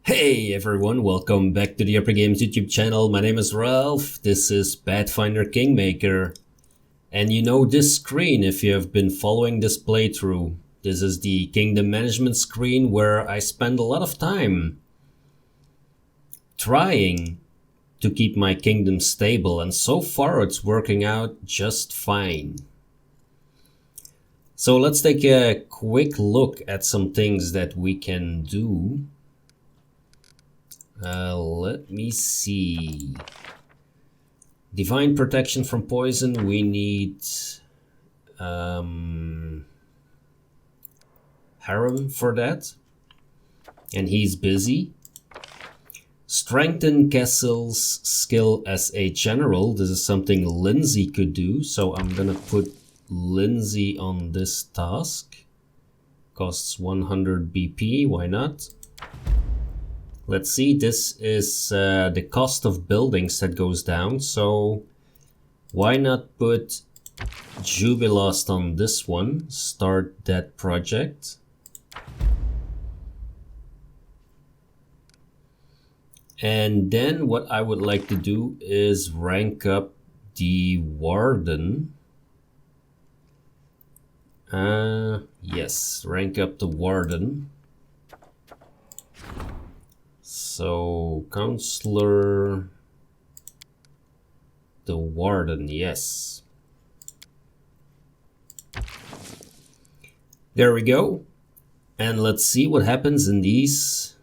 Hey everyone, welcome back to the RPGames YouTube channel. My name is Ralph, this is Pathfinder Kingmaker. And you know this screen if you have been following this playthrough. This is the kingdom management screen where I spend a lot of time trying to keep my kingdom stable, and so far it's working out just fine. So let's take a quick look at some things that we can do. Let me see. Divine protection from poison, we need Harrim for that. And he's busy. Strengthen Kessel's skill as a general. This is something Lindsay could do, so I'm gonna put Lindsay on this task. Costs 100 BP, why not? Let's see, this is the cost of buildings that goes down, so why not put Jubilost on this one, start that project. And then what I would like to do is rank up the Warden. Yes, rank up the Warden. So, Counselor, the Warden, yes. There we go. And let's see what happens in these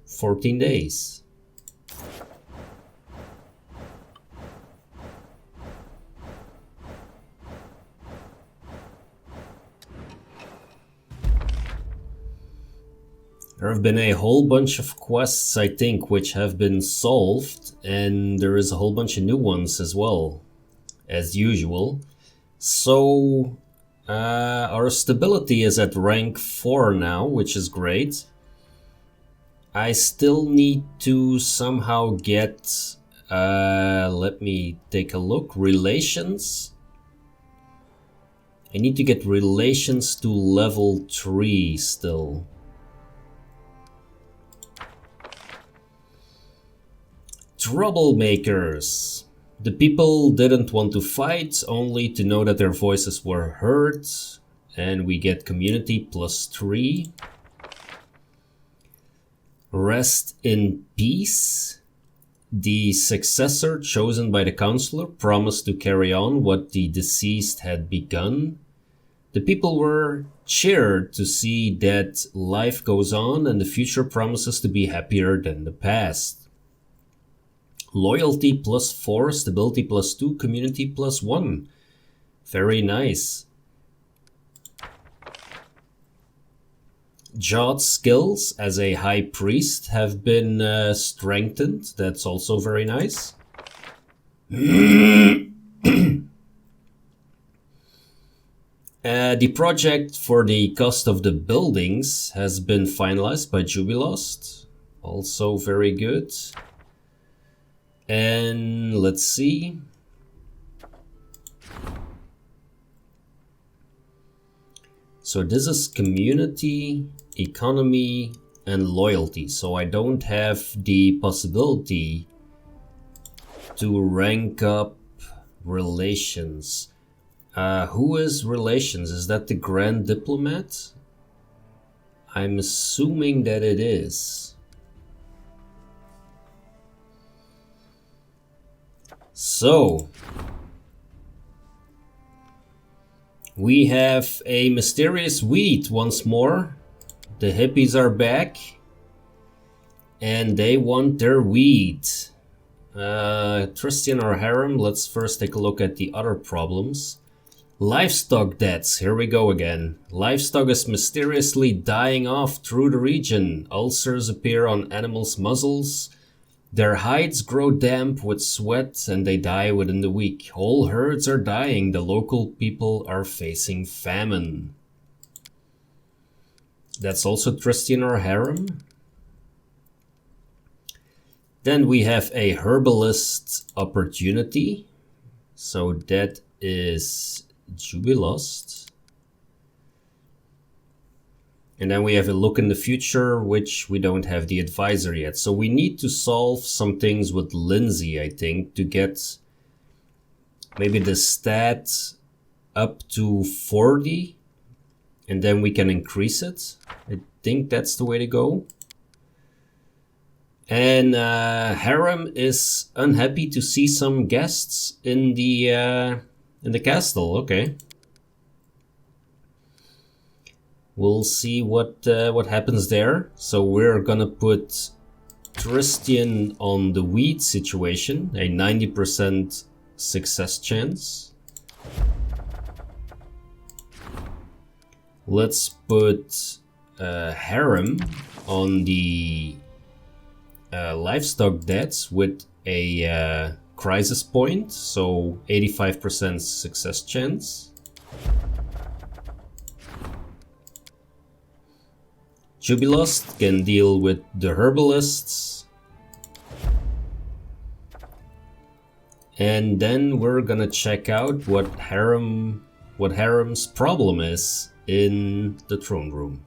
14 days. There have been a whole bunch of quests, I think, which have been solved, and there is a whole bunch of new ones as well, as usual. So, our stability is at rank 4 now, which is great. I still need to somehow get, let me take a look, relations. I need to get relations to level 3 still. Troublemakers. The people didn't want to fight, only to know that their voices were heard. And we get community +3. Rest in peace. The successor chosen by the counselor promised to carry on what the deceased had begun. The people were cheered to see that life goes on and the future promises to be happier than the past. Loyalty +4, stability +2, community +1. Very nice. Jot's skills as a high priest have been strengthened. That's also very nice. The project for the cost of the buildings has been finalized by Jubilost. Also very good. And let's see. So this is community, economy, and loyalty. So I don't have the possibility to rank up relations. Who is relations? Is that the Grand Diplomat? I'm assuming that it is. So, we have a mysterious wheat once more. The hippies are back and they want their wheat. Tristan or Harrim, let's first take a look at the other problems. Livestock deaths, here we go again. Livestock is mysteriously dying off through the region. Ulcers appear on animals' muzzles. Their hides grow damp with sweat and they die within the week. Whole herds are dying. The local people are facing famine. That's also Tristan or Harrim. Then we have a herbalist opportunity. So that is Jubilost. And then we have a look in the future, which we don't have the advisor yet. So we need to solve some things with Lindsay, I think, to get maybe the stat up to 40. And then we can increase it. I think that's the way to go. And Harrim is unhappy to see some guests in the castle. Okay. We'll see what happens there. So we're gonna put Tristian on the weed situation, a 90% success chance. Let's put Harrim on the livestock debts with a crisis point, so 85% success chance. Jubilost can deal with the herbalists. And then we're gonna check out what Harrim's problem is in the throne room.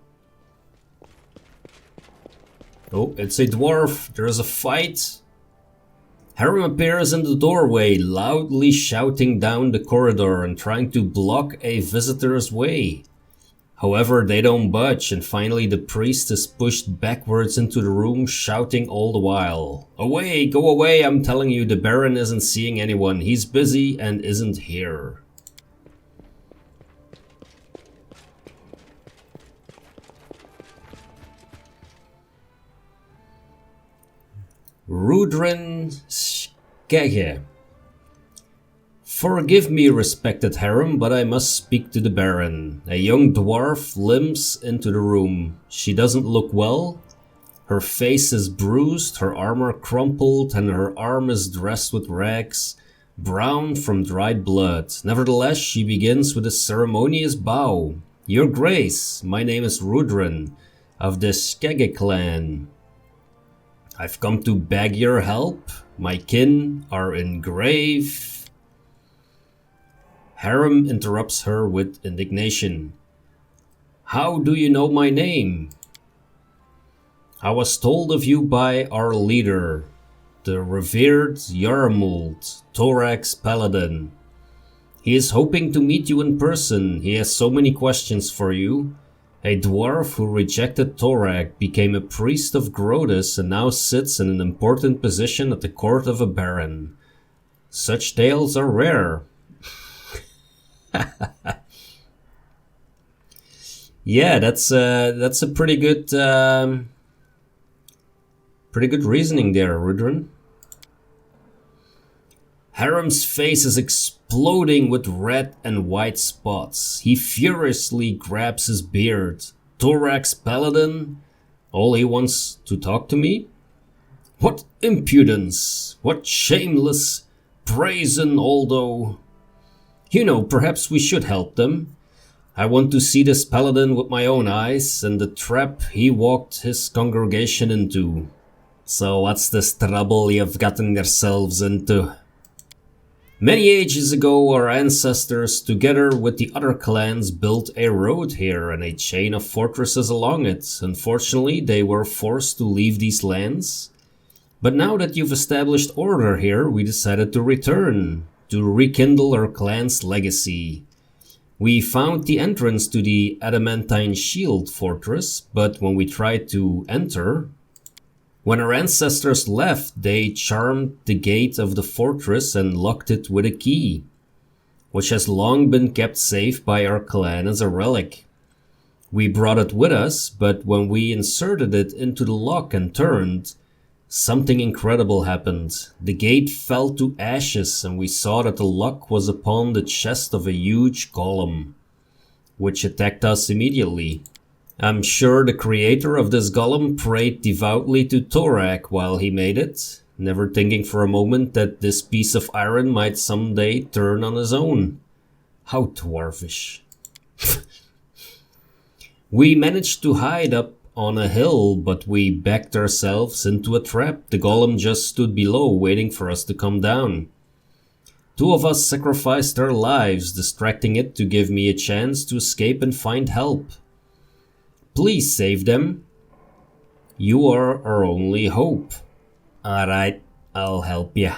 Oh, it's a dwarf. There's a fight. Harrim appears in the doorway, loudly shouting down the corridor and trying to block a visitor's way. However, they don't budge, and finally the priest is pushed backwards into the room, shouting all the while. Away, go away, I'm telling you, the Baron isn't seeing anyone. He's busy and isn't here. Rudrin Skege. Forgive me, respected Harrim, but I must speak to the Baron. A young dwarf limps into the room. She doesn't look well. Her face is bruised, her armor crumpled, and her arm is dressed with rags, brown from dried blood. Nevertheless, she begins with a ceremonious bow. Your Grace, my name is Rudrin, of the Skege clan. I've come to beg your help. My kin are in grave. Harrim interrupts her with indignation. How do you know my name? I was told of you by our leader, the revered Yarmult, Thorax Paladin. He is hoping to meet you in person. He has so many questions for you. A dwarf who rejected Thorak became a priest of Grodus and now sits in an important position at the court of a baron. Such tales are rare. Yeah, that's a pretty good reasoning there, Rudrin. Harrim's face is exploding with red and white spots. He furiously grabs his beard. Thorax Paladin? All he wants to talk to me? What impudence! What shameless brazen although... You know, perhaps we should help them. I want to see this paladin with my own eyes and the trap he walked his congregation into. So what's this trouble you've gotten yourselves into? Many ages ago, our ancestors, together with the other clans, built a road here and a chain of fortresses along it. Unfortunately, they were forced to leave these lands. But now that you've established order here, we decided to return, to rekindle our clan's legacy. We found the entrance to the Adamantine Shield fortress, but when we tried to enter, when our ancestors left, they charmed the gate of the fortress and locked it with a key, which has long been kept safe by our clan as a relic. We brought it with us, but when we inserted it into the lock and turned, something incredible happened. The gate fell to ashes and we saw that the lock was upon the chest of a huge golem, which attacked us immediately. I'm sure the creator of this golem prayed devoutly to Thorak while he made it, never thinking for a moment that this piece of iron might someday turn on his own. How dwarfish. We managed to hide up on a hill, but we backed ourselves into a trap. The golem just stood below, waiting for us to come down. Two of us sacrificed our lives, distracting it to give me a chance to escape and find help. Please save them. You are our only hope. Alright, I'll help ya.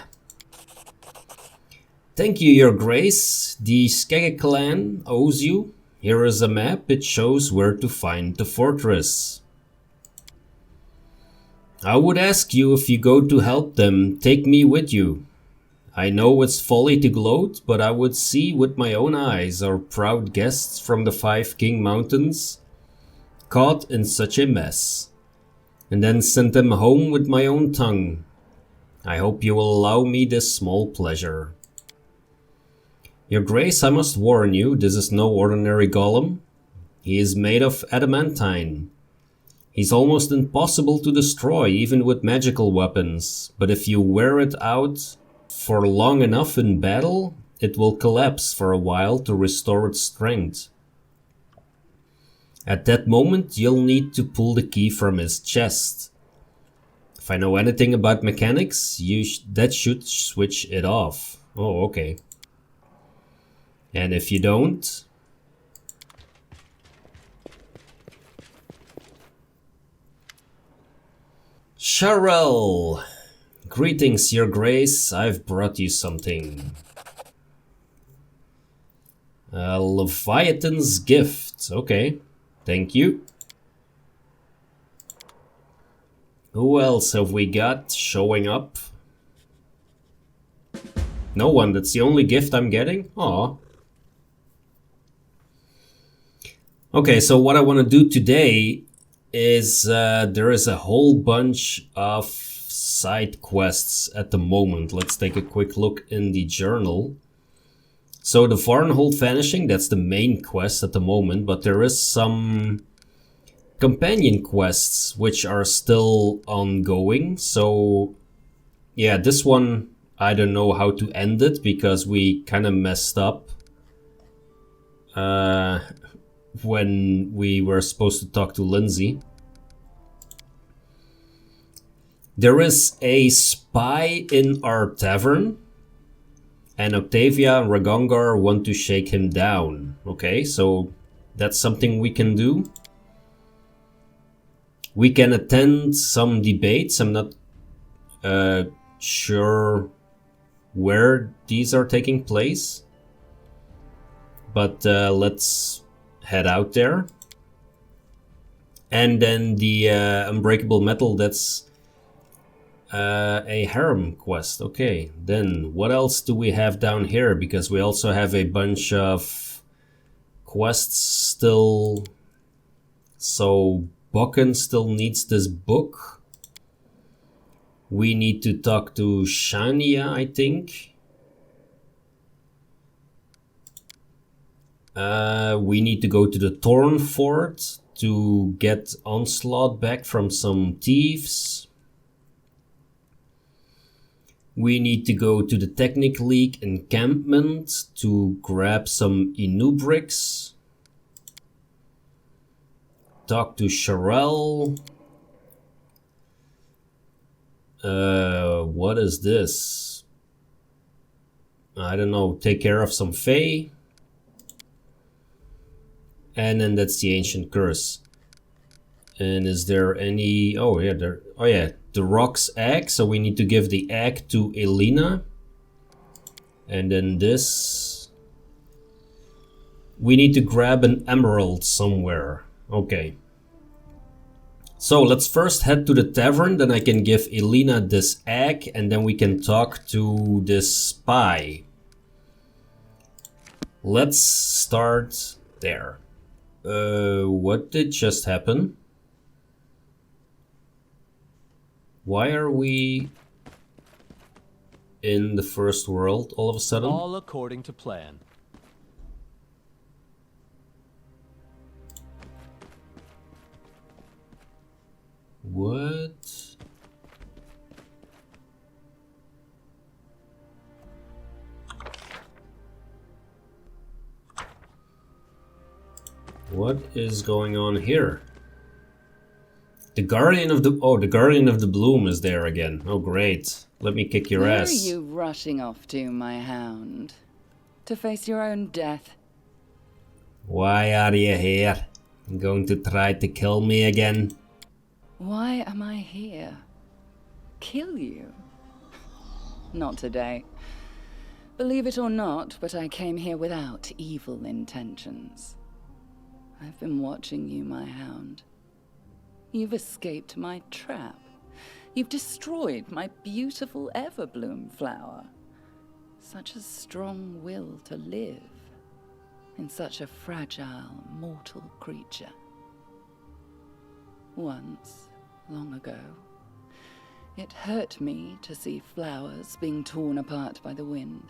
Thank you, Your Grace. The Skegge clan owes you. Here is a map. It shows where to find the fortress. I would ask you, if you go to help them, take me with you. I know it's folly to gloat, but I would see with my own eyes our proud guests from the Five King Mountains caught in such a mess, and then send them home with my own tongue. I hope you will allow me this small pleasure. Your Grace, I must warn you, this is no ordinary golem. He is made of adamantine. He's almost impossible to destroy, even with magical weapons, but if you wear it out for long enough in battle, it will collapse for a while to restore its strength. At that moment, you'll need to pull the key from his chest. If I know anything about mechanics, that should switch it off. Oh, okay. And if you don't... Sharel! Greetings, Your Grace. I've brought you something. Leviathan's gift. Okay. Thank you. Who else have we got showing up? No one. That's the only gift I'm getting? Aw. Okay, so what I want to do today is there is a whole bunch of side quests at the moment. Let's take a quick look in the journal. So the Varnhold Vanishing, that's the main quest at the moment, but there is some companion quests which are still ongoing. So yeah, this one I don't know how to end it because we kind of messed up when we were supposed to talk to Lindsay. There is a spy in our tavern, and Octavia and Regongar want to shake him down. Okay, so that's something we can do. We can attend some debates. I'm not sure where these are taking place, but let's head out there. And then the Unbreakable Metal, that's a Harrim quest. Okay, then what else do we have down here? Because we also have a bunch of quests still. So Bokken still needs this book. We need to talk to Shania, I think. We need to go to the Thorn fort to get Onslaught back from some thieves. We need to go to the Technic League Encampment to grab some inubrix. Talk to Sharel. What is this? I don't know. Take care of some Fae. And then that's the Ancient Curse. And is there any... Oh yeah, the Rock's Egg. So we need to give the egg to Elena. And then this... We need to grab an emerald somewhere. Okay. So let's first head to the tavern. Then I can give Elena this egg. And then we can talk to this spy. Let's start there. What did just happen? Why are we in the first world all of a sudden? All according to plan. What? What is going on here? The Guardian of the... Oh, the Guardian of the Bloom is there again. Oh, great. Let me kick your ass. Where are you rushing off to, my hound? To face your own death? Why are you here? Going to try to kill me again? Why am I here? Kill you? Not today. Believe it or not, but I came here without evil intentions. I've been watching you, my hound. You've escaped my trap. You've destroyed my beautiful everbloom flower. Such a strong will to live in such a fragile, mortal creature. Once, long ago, it hurt me to see flowers being torn apart by the wind.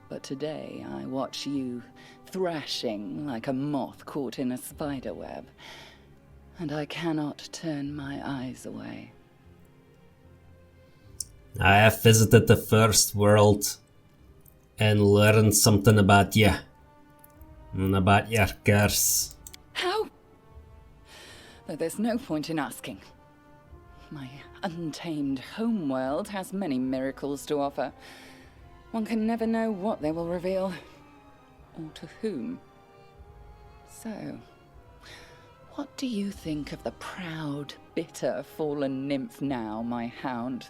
But today I watch you thrashing like a moth caught in a spider web, and I cannot turn my eyes away. I have visited the first world and learned something about you and about your curse. How? Though there's no point in asking. My untamed homeworld has many miracles to offer. One can never know what they will reveal, or to whom. So, what do you think of the proud, bitter, fallen nymph now, my hound?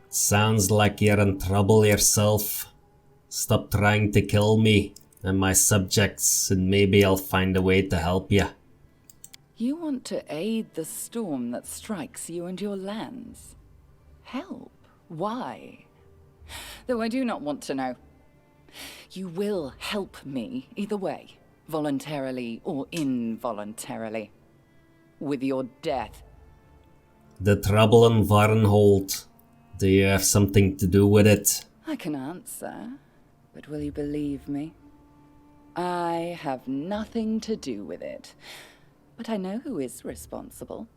Sounds like you're in trouble yourself. Stop trying to kill me and my subjects, and maybe I'll find a way to help you. You want to aid the storm that strikes you and your lands? Help? Why? Though I do not want to know. You will help me either way. Voluntarily or involuntarily. With your death. The trouble in Varnhold. Do you have something to do with it? I can answer, but will you believe me? I have nothing to do with it. But I know who is responsible.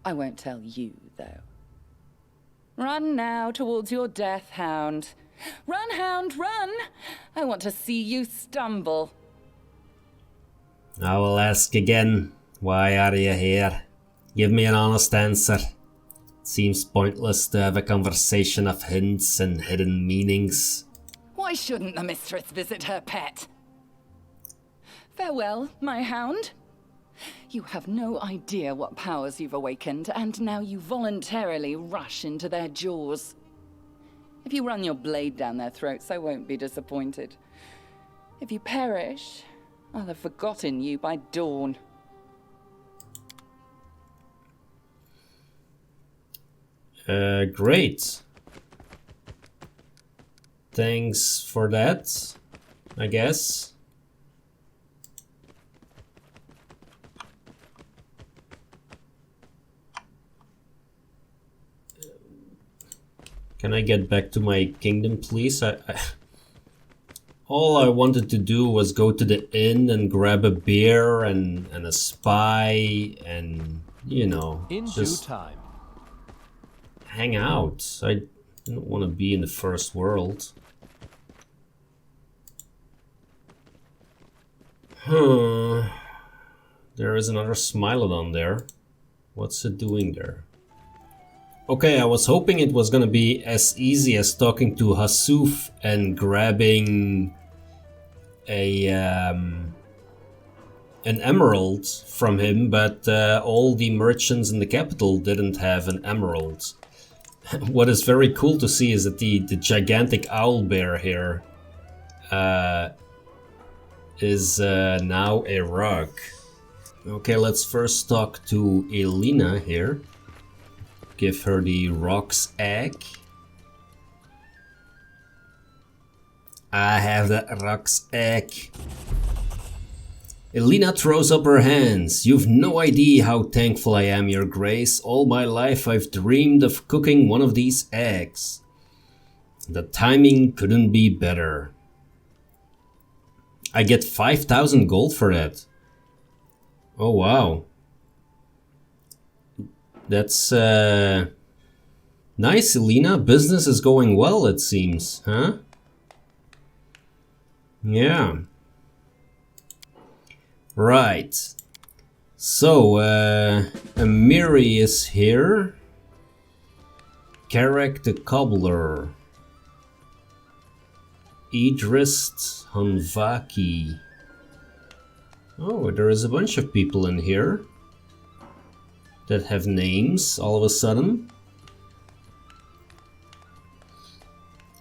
I won't tell you, though. Run now towards your death, hound. Run, hound, run! I want to see you stumble. I will ask again, why are you here? Give me an honest answer. It seems pointless to have a conversation of hints and hidden meanings. Why shouldn't the mistress visit her pet? Farewell, my hound. You have no idea what powers you've awakened, and now you voluntarily rush into their jaws. If you run your blade down their throats, I won't be disappointed. If you perish, I'll have forgotten you by dawn. Great. Thanks for that, I guess. Can I get back to my kingdom, please? All I wanted to do was go to the inn and grab a beer and a spy and, you know, in just due time. Hang out. I don't want to be in the first world. There is another Smilodon there. What's it doing there? Okay, I was hoping it was gonna be as easy as talking to Hasuf and grabbing an emerald from him, but all the merchants in the capital didn't have an emerald. What is very cool to see is that the gigantic owl bear here is now a rock. Okay, let's first talk to Elena here. Give her the rock's egg. I have that rock's egg. Elena throws up her hands. You've no idea how thankful I am, Your Grace. All my life I've dreamed of cooking one of these eggs. The timing couldn't be better. I get 5,000 gold for that. Oh wow. That's nice, Elena. Business is going well, it seems, huh? Yeah. Right. So, Amiri is here. Carrack the Cobbler. Idrist Hanvaki. Oh, there is a bunch of people in here that have names all of a sudden.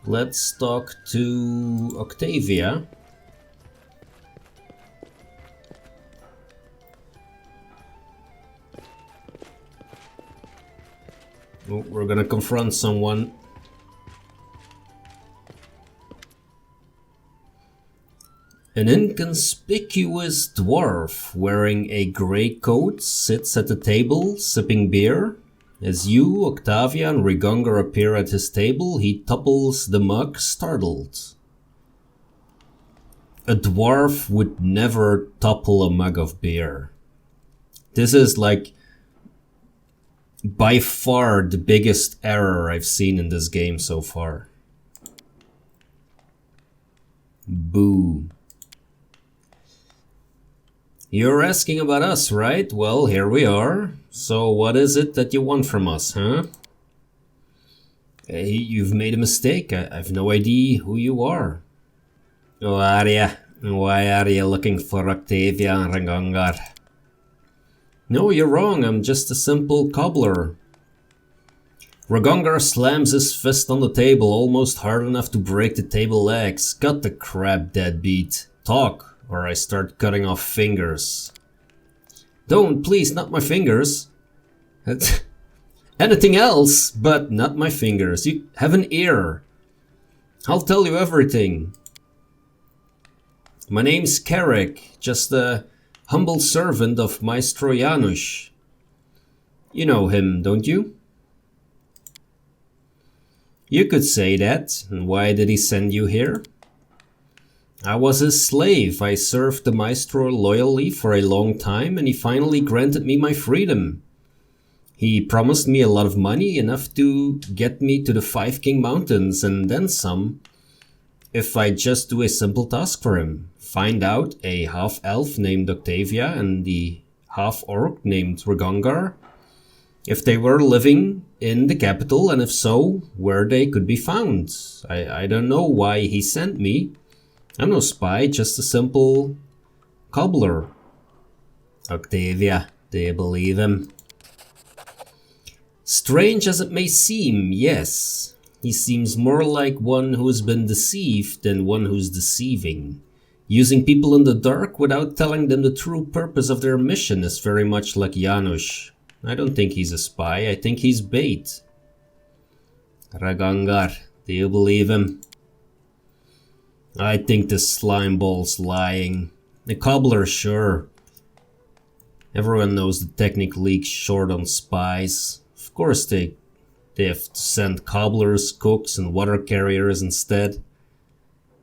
Let's talk to Octavia. Oh, we're gonna confront someone. An inconspicuous dwarf wearing a grey coat sits at the table, sipping beer. As you, Octavia and Regongar appear at his table, he topples the mug, startled. A dwarf would never topple a mug of beer. This is like by far the biggest error I've seen in this game so far. Boo. You're asking about us, right? Well, here we are. So what is it that you want from us, huh? Hey, you've made a mistake. I've no idea who you are. Oh, are ya? Why are you looking for Octavia and Regongar? No, you're wrong. I'm just a simple cobbler. Regongar slams his fist on the table, almost hard enough to break the table legs. Got the crap, deadbeat. Talk, or I start cutting off fingers. Don't, please, not my fingers. Anything else, but not my fingers. You have an ear. I'll tell you everything. My name's Carrick, just a humble servant of Maestro Janusz. You know him, don't you? You could say that. And why did he send you here? I was his slave. I served the Maestro loyally for a long time, and he finally granted me my freedom. He promised me a lot of money, enough to get me to the Five King Mountains, and then some, if I just do a simple task for him. Find out a half-elf named Octavia and the half-orc named Regongar, if they were living in the capital, and if so, where they could be found. I don't know why he sent me. I'm no spy, just a simple cobbler. Octavia, do you believe him? Strange as it may seem, yes. He seems more like one who has been deceived than one who's deceiving. Using people in the dark without telling them the true purpose of their mission is very much like Janusz. I don't think he's a spy, I think he's bait. Regongar, do you believe him? I think the slimeball's lying. The cobbler, sure. Everyone knows the Technic League's short on spies. Of course they have to send cobblers, cooks, and water carriers instead.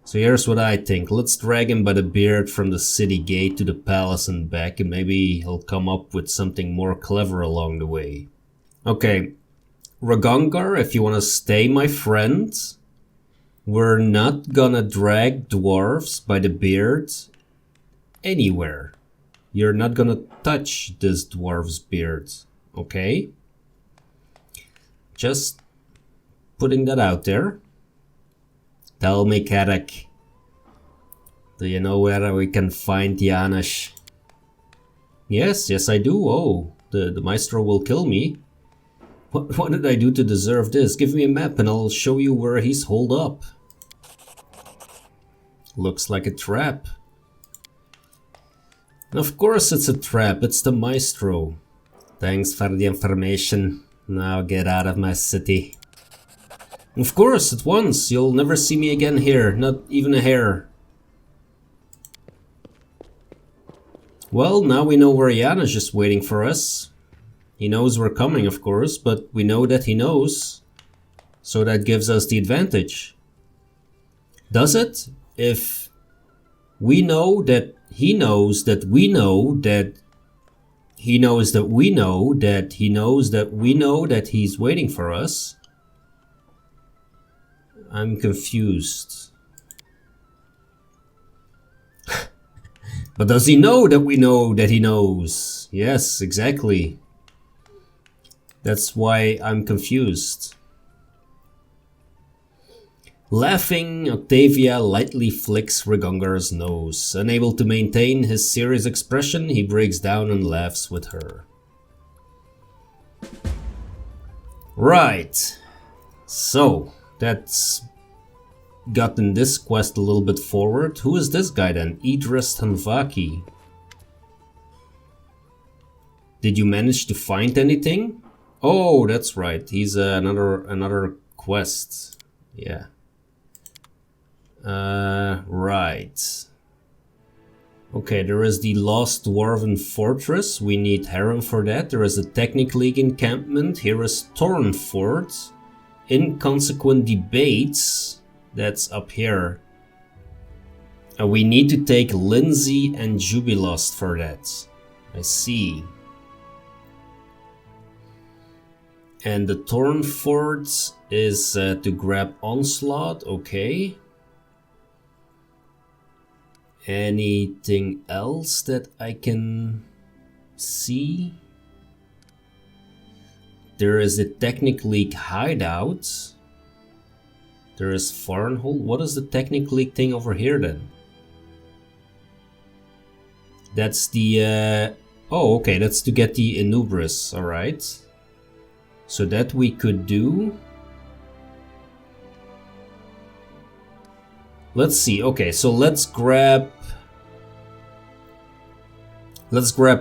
So here's what I think. Let's drag him by the beard from the city gate to the palace and back, and maybe he'll come up with something more clever along the way. Okay, Regongar, if you want to stay my friend, we're not gonna drag dwarves by the beard anywhere. You're not gonna touch this dwarf's beard, okay? Just putting that out there. Tell me, Carrick, do you know where we can find Janusz? Yes, I do. Oh, the maestro will kill me. What did I do to deserve this? Give me a map and I'll show you where he's holed up. Looks like a trap. Of course it's a trap, it's the maestro. Thanks for the information. Now get out of my city. Of course, at once. You'll never see me again here, not even a hair. Well, now we know where Janusz is waiting for us. He knows we're coming, of course, but we know that he knows. So that gives us the advantage. Does it? If we know that he knows that we know that he knows that we know that he knows that we know that he's waiting for us. I'm confused. But does he know that we know that he knows? Yes, exactly. That's why I'm confused. Laughing, Octavia lightly flicks Regongar's nose. Unable to maintain his serious expression, he breaks down and laughs with her. Right. So, that's gotten this quest a little bit forward. Who is this guy then? Idris Hanvaki. Did you manage to find anything? Oh, that's right. He's another quest. Yeah. Right. Okay, there is the Lost Dwarven Fortress. We need Harrim for that. There is a Technic League encampment. Here is Thorn Fort. Inconsequent Debates. That's up here. We need to take Lindsay and Jubilost for that. I see. And the Thorn Fort is to grab Onslaught. Okay. Anything else that I can see? There is a Technic League hideout. There is Farnhold. What is the Technic League thing over here then? That's the... oh, okay, that's to get the inubrix, alright. So that we could do. Let's see, okay, so let's grab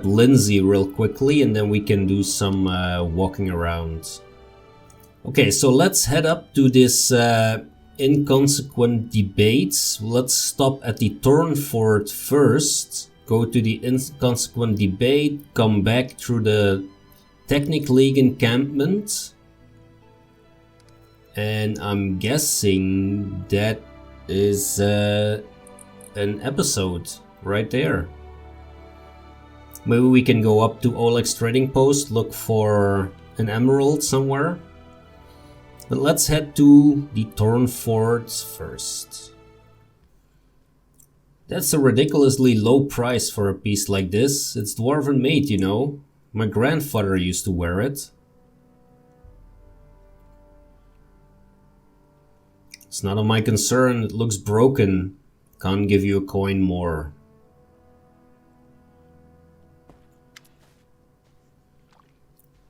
Lindsay real quickly and then we can do some walking around. Okay, so let's head up to this Inconsequent Debates. Let's stop at the Thorn Fort first. Go to the Inconsequent Debate, come back through the Technic League encampment. And I'm guessing that is an episode right there. Maybe we can go up to Oleg's trading post, look for an emerald somewhere. But let's head to the Thorn Fort first. That's a ridiculously low price for a piece like this. It's dwarven made, you know. My grandfather used to wear it. It's not of my concern, it looks broken. Can't give you a coin more.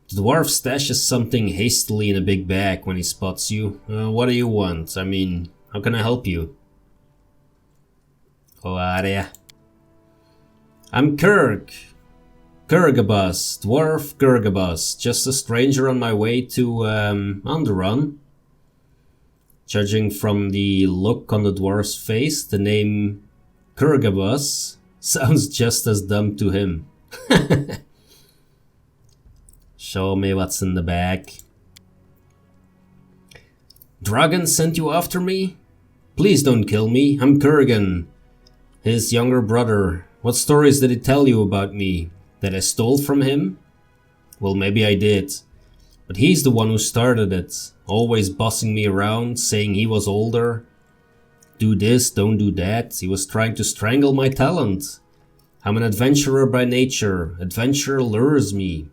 The dwarf stashes something hastily in a big bag when he spots you. What do you want? I mean, how can I help you? How are ya? I'm Kurgabus, dwarf Kurgabus. Just a stranger on my way to Underrun. Judging from the look on the dwarf's face, the name Kurgabus sounds just as dumb to him. Show me what's in the bag. Dragn sent you after me? Please don't kill me, I'm Kurgan, his younger brother. What stories did he tell you about me? That I stole from him? Well, maybe I did. But he's the one who started it, always bossing me around, saying he was older. Do this, don't do that. He was trying to strangle my talent. I'm an adventurer by nature. Adventure lures me.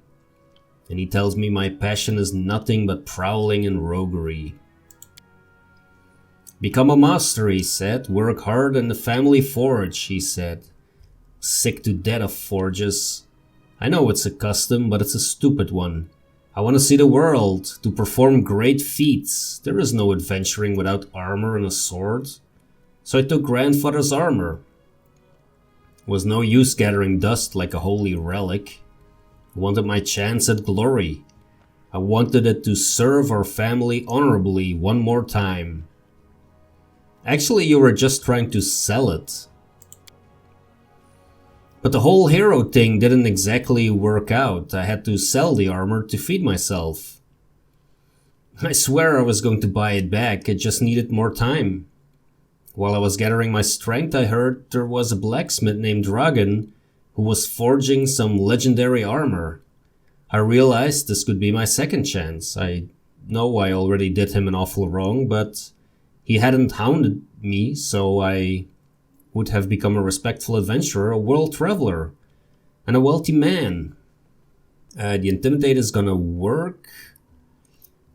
And he tells me my passion is nothing but prowling and roguery. Become a master, he said. Work hard in the family forge, he said. Sick to death of forges. I know it's a custom, but it's a stupid one. I want to see the world, to perform great feats. There is no adventuring without armor and a sword. So I took grandfather's armor. Was no use gathering dust like a holy relic. I wanted my chance at glory. I wanted it to serve our family honorably one more time. Actually, you were just trying to sell it. But the whole hero thing didn't exactly work out. I had to sell the armor to feed myself. I swear I was going to buy it back, it just needed more time. While I was gathering my strength, I heard there was a blacksmith named Dragn who was forging some legendary armor. I realized this could be my second chance. I know I already did him an awful wrong, but he hadn't hounded me, so I would have become a respectful adventurer, a world traveler, and a wealthy man. The intimidate is gonna work,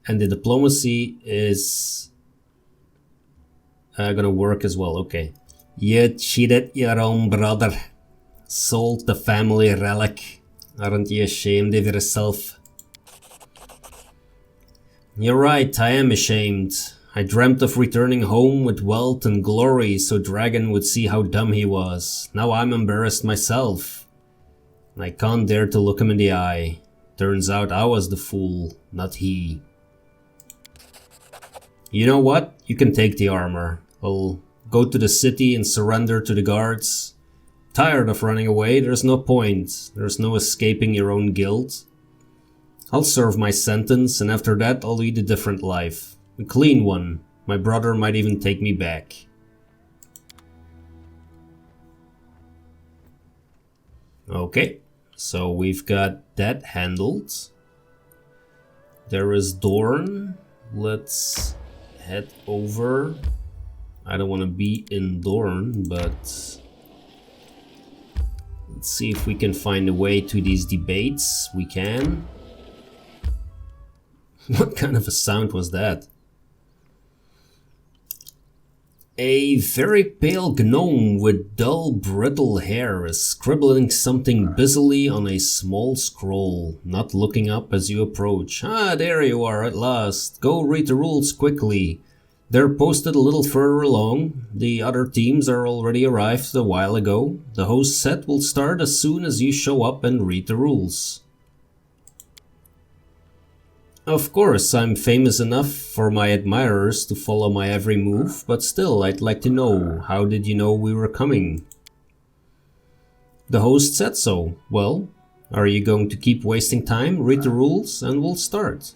and the diplomacy is gonna work as well, okay. You cheated your own brother. Sold the family relic. Aren't you ashamed of yourself? You're right, I am ashamed. I dreamt of returning home with wealth and glory so Dragn would see how dumb he was. Now I'm embarrassed myself. I can't dare to look him in the eye. Turns out I was the fool, not he. You know what? You can take the armor. I'll go to the city and surrender to the guards. Tired of running away, there's no point. There's no escaping your own guilt. I'll serve my sentence, and after that I'll lead a different life. A clean one. My brother might even take me back. Okay, so we've got that handled. There is Thorn. Let's head over. I don't want to be in Thorn, but let's see if we can find a way to these debates. We can. What kind of a sound was that? A very pale gnome with dull, brittle hair is scribbling something busily on a small scroll, not looking up as you approach. Ah, there you are at last. Go read the rules quickly. They're posted a little further along. The other teams are already arrived a while ago. The host set will start as soon as you show up and read the rules. Of course, I'm famous enough for my admirers to follow my every move, but still, I'd like to know, how did you know we were coming? The host said so. Well, are you going to keep wasting time? Read the rules and we'll start.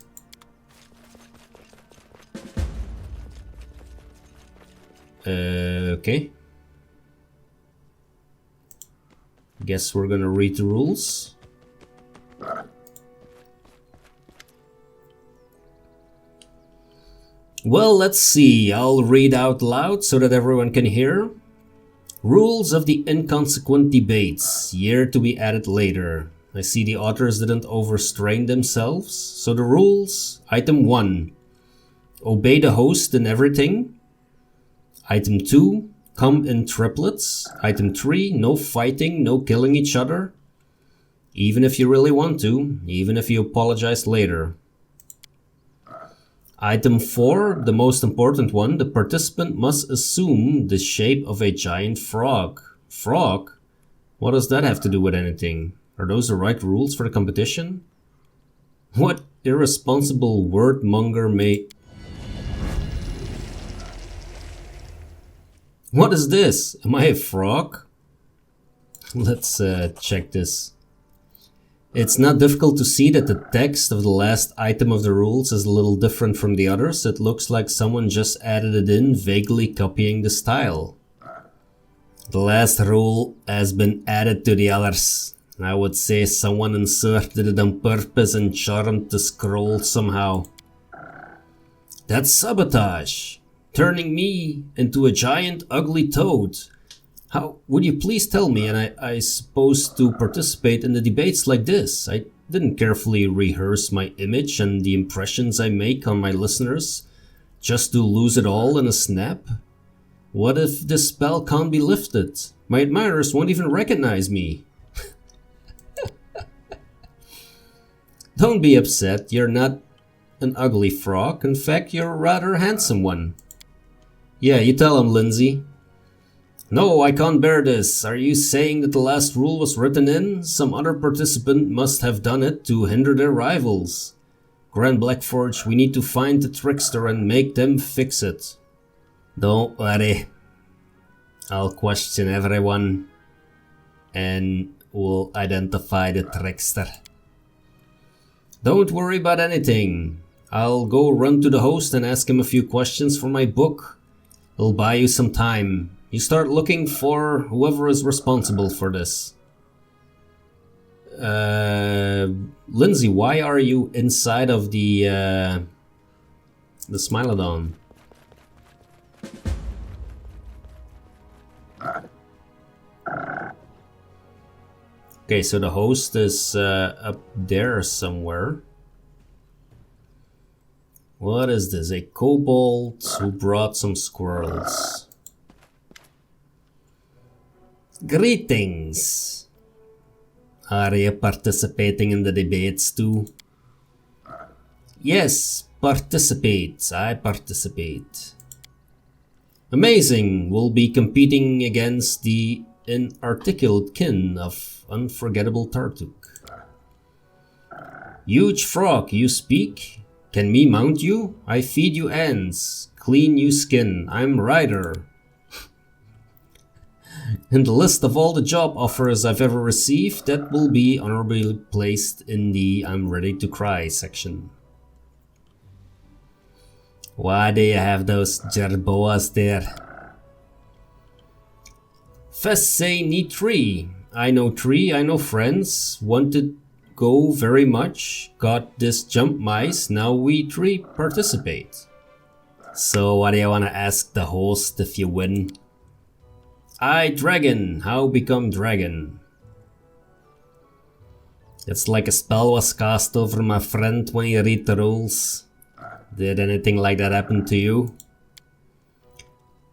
Okay. Guess we're gonna read the rules. Well, let's see. I'll read out loud so that everyone can hear. Rules of the Inconsequent Debates, year to be added later. I see the authors didn't overstrain themselves. So the rules, item 1, obey the host in everything. Item 2, come in triplets. Item 3, no fighting, no killing each other. Even if you really want to, even if you apologize later. Item 4, the most important one, the participant must assume the shape of a giant frog. Frog? What does that have to do with anything? Are those the right rules for the competition? What irresponsible wordmonger may... What is this? Am I a frog? Let's check this. It's not difficult to see that the text of the last item of the rules is a little different from the others. It looks like someone just added it in, vaguely copying the style. The last rule has been added to the others. I would say someone inserted it on purpose and charmed the scroll somehow. That's sabotage! Turning me into a giant ugly toad. How would you please tell me, and I supposed to participate in the debates like this? I didn't carefully rehearse my image and the impressions I make on my listeners, just to lose it all in a snap? What if this spell can't be lifted? My admirers won't even recognize me. Don't be upset, you're not an ugly frog. In fact, you're a rather handsome one. Yeah, you tell him, Lindsay. No, I can't bear this. Are you saying that the last rule was written in? Some other participant must have done it to hinder their rivals. Grenn Blackforge, we need to find the trickster and make them fix it. Don't worry. I'll question everyone and we'll identify the trickster. Don't worry about anything. I'll go run to the host and ask him a few questions for my book. It'll buy you some time. You start looking for whoever is responsible for this. Lindsay, why are you inside of the Smilodon? Okay, so the host is up there somewhere. What is this? A kobold who brought some squirrels. Greetings! Are you participating in the debates too? Yes, participate. I participate. Amazing! We'll be competing against the inarticulate kin of unforgettable Tartuk. Huge frog, you speak? Can me mount you? I feed you ants, clean you skin. I'm rider. In the list of all the job offers I've ever received, that will be honorably placed in the I'm ready to cry section. Why do you have those jerboas there? Fest say need 3. I know 3, I know friends. Wanted go very much. Got this jump mice, now we 3 participate. So what do you wanna ask the host if you win? I Dragn, how become Dragon? It's like a spell was cast over my friend when you read the rules. Did anything like that happen to you?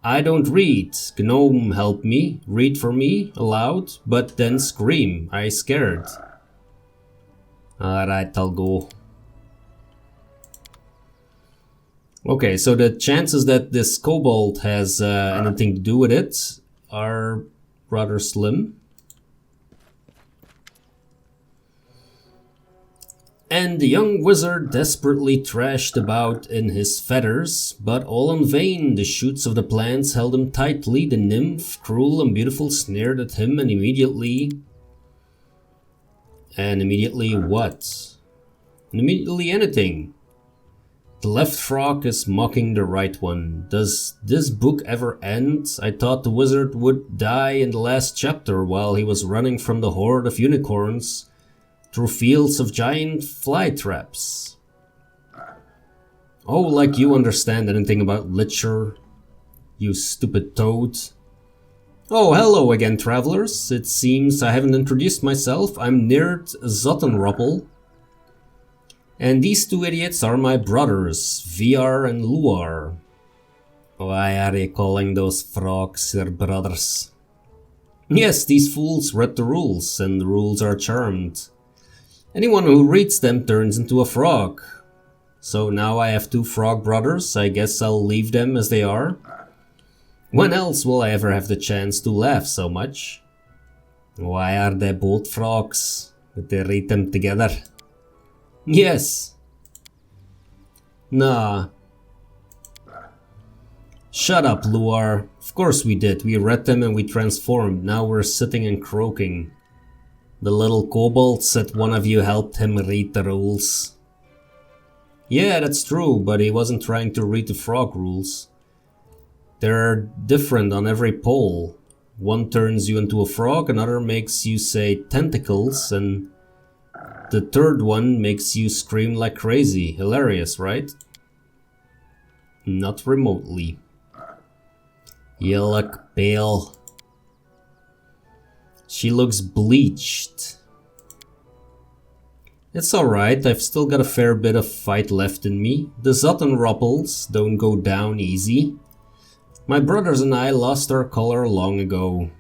I don't read. Gnome help me, read for me, aloud, but then scream. I scared. Alright, I'll go. Okay, so the chances that this kobold has anything to do with it are rather slim. And the young wizard desperately thrashed about in his feathers, but all in vain. The shoots of the plants held him tightly. The nymph, cruel and beautiful, sneered at him, and immediately... And immediately what? And immediately anything. The left frog is mocking the right one. Does this book ever end? I thought the wizard would die in the last chapter while he was running from the horde of unicorns through fields of giant fly traps. Oh, like you understand anything about literature, you stupid toad. Oh, hello again, travelers. It seems I haven't introduced myself. I'm Nerd Zottenroppel. And these two idiots are my brothers, VR and Luar. Why are you calling those frogs your brothers? Yes, these fools read the rules, and the rules are charmed. Anyone who reads them turns into a frog. So now I have 2 frog brothers, I guess I'll leave them as they are. When else will I ever have the chance to laugh so much? Why are they both frogs? Did they read them together? Yes. Nah. Shut up, Luar. Of course we did. We read them and we transformed. Now we're sitting and croaking. The little kobold said one of you helped him read the rules. Yeah, that's true, but he wasn't trying to read the frog rules. They're different on every pole. One turns you into a frog, another makes you say tentacles, and the third one makes you scream like crazy. Hilarious, right? Not remotely. You look pale. She looks bleached. It's alright, I've still got a fair bit of fight left in me. The Zottenroppels don't go down easy. My brothers and I lost our color long ago.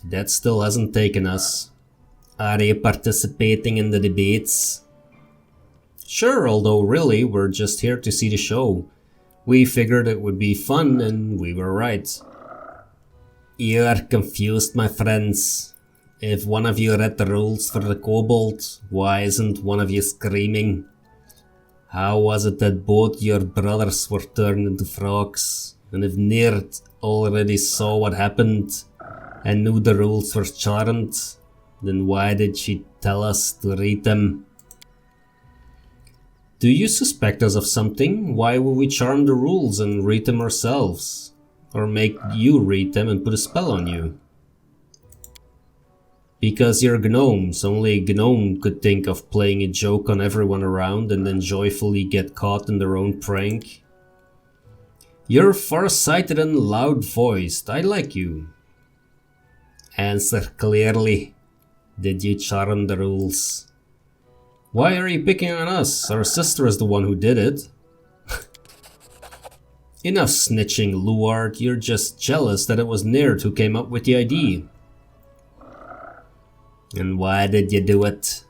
That still hasn't taken us. Are you participating in the debates? Sure, although really, we're just here to see the show. We figured it would be fun, and we were right. You are confused, my friends. If one of you read the rules for the kobold, why isn't one of you screaming? How was it that both your brothers were turned into frogs? And if Nerd already saw what happened and knew the rules were charmed, then why did she tell us to read them? Do you suspect us of something? Why would we charm the rules and read them ourselves? Or make you read them and put a spell on you? Because you're gnomes, only a gnome could think of playing a joke on everyone around and then joyfully get caught in their own prank. You're far-sighted and loud-voiced, I like you. Answer clearly. Did you charm the rules? Why are you picking on us? Our sister is the one who did it. Enough snitching, Luard. You're just jealous that it was Nerd who came up with the idea. And why did you do it?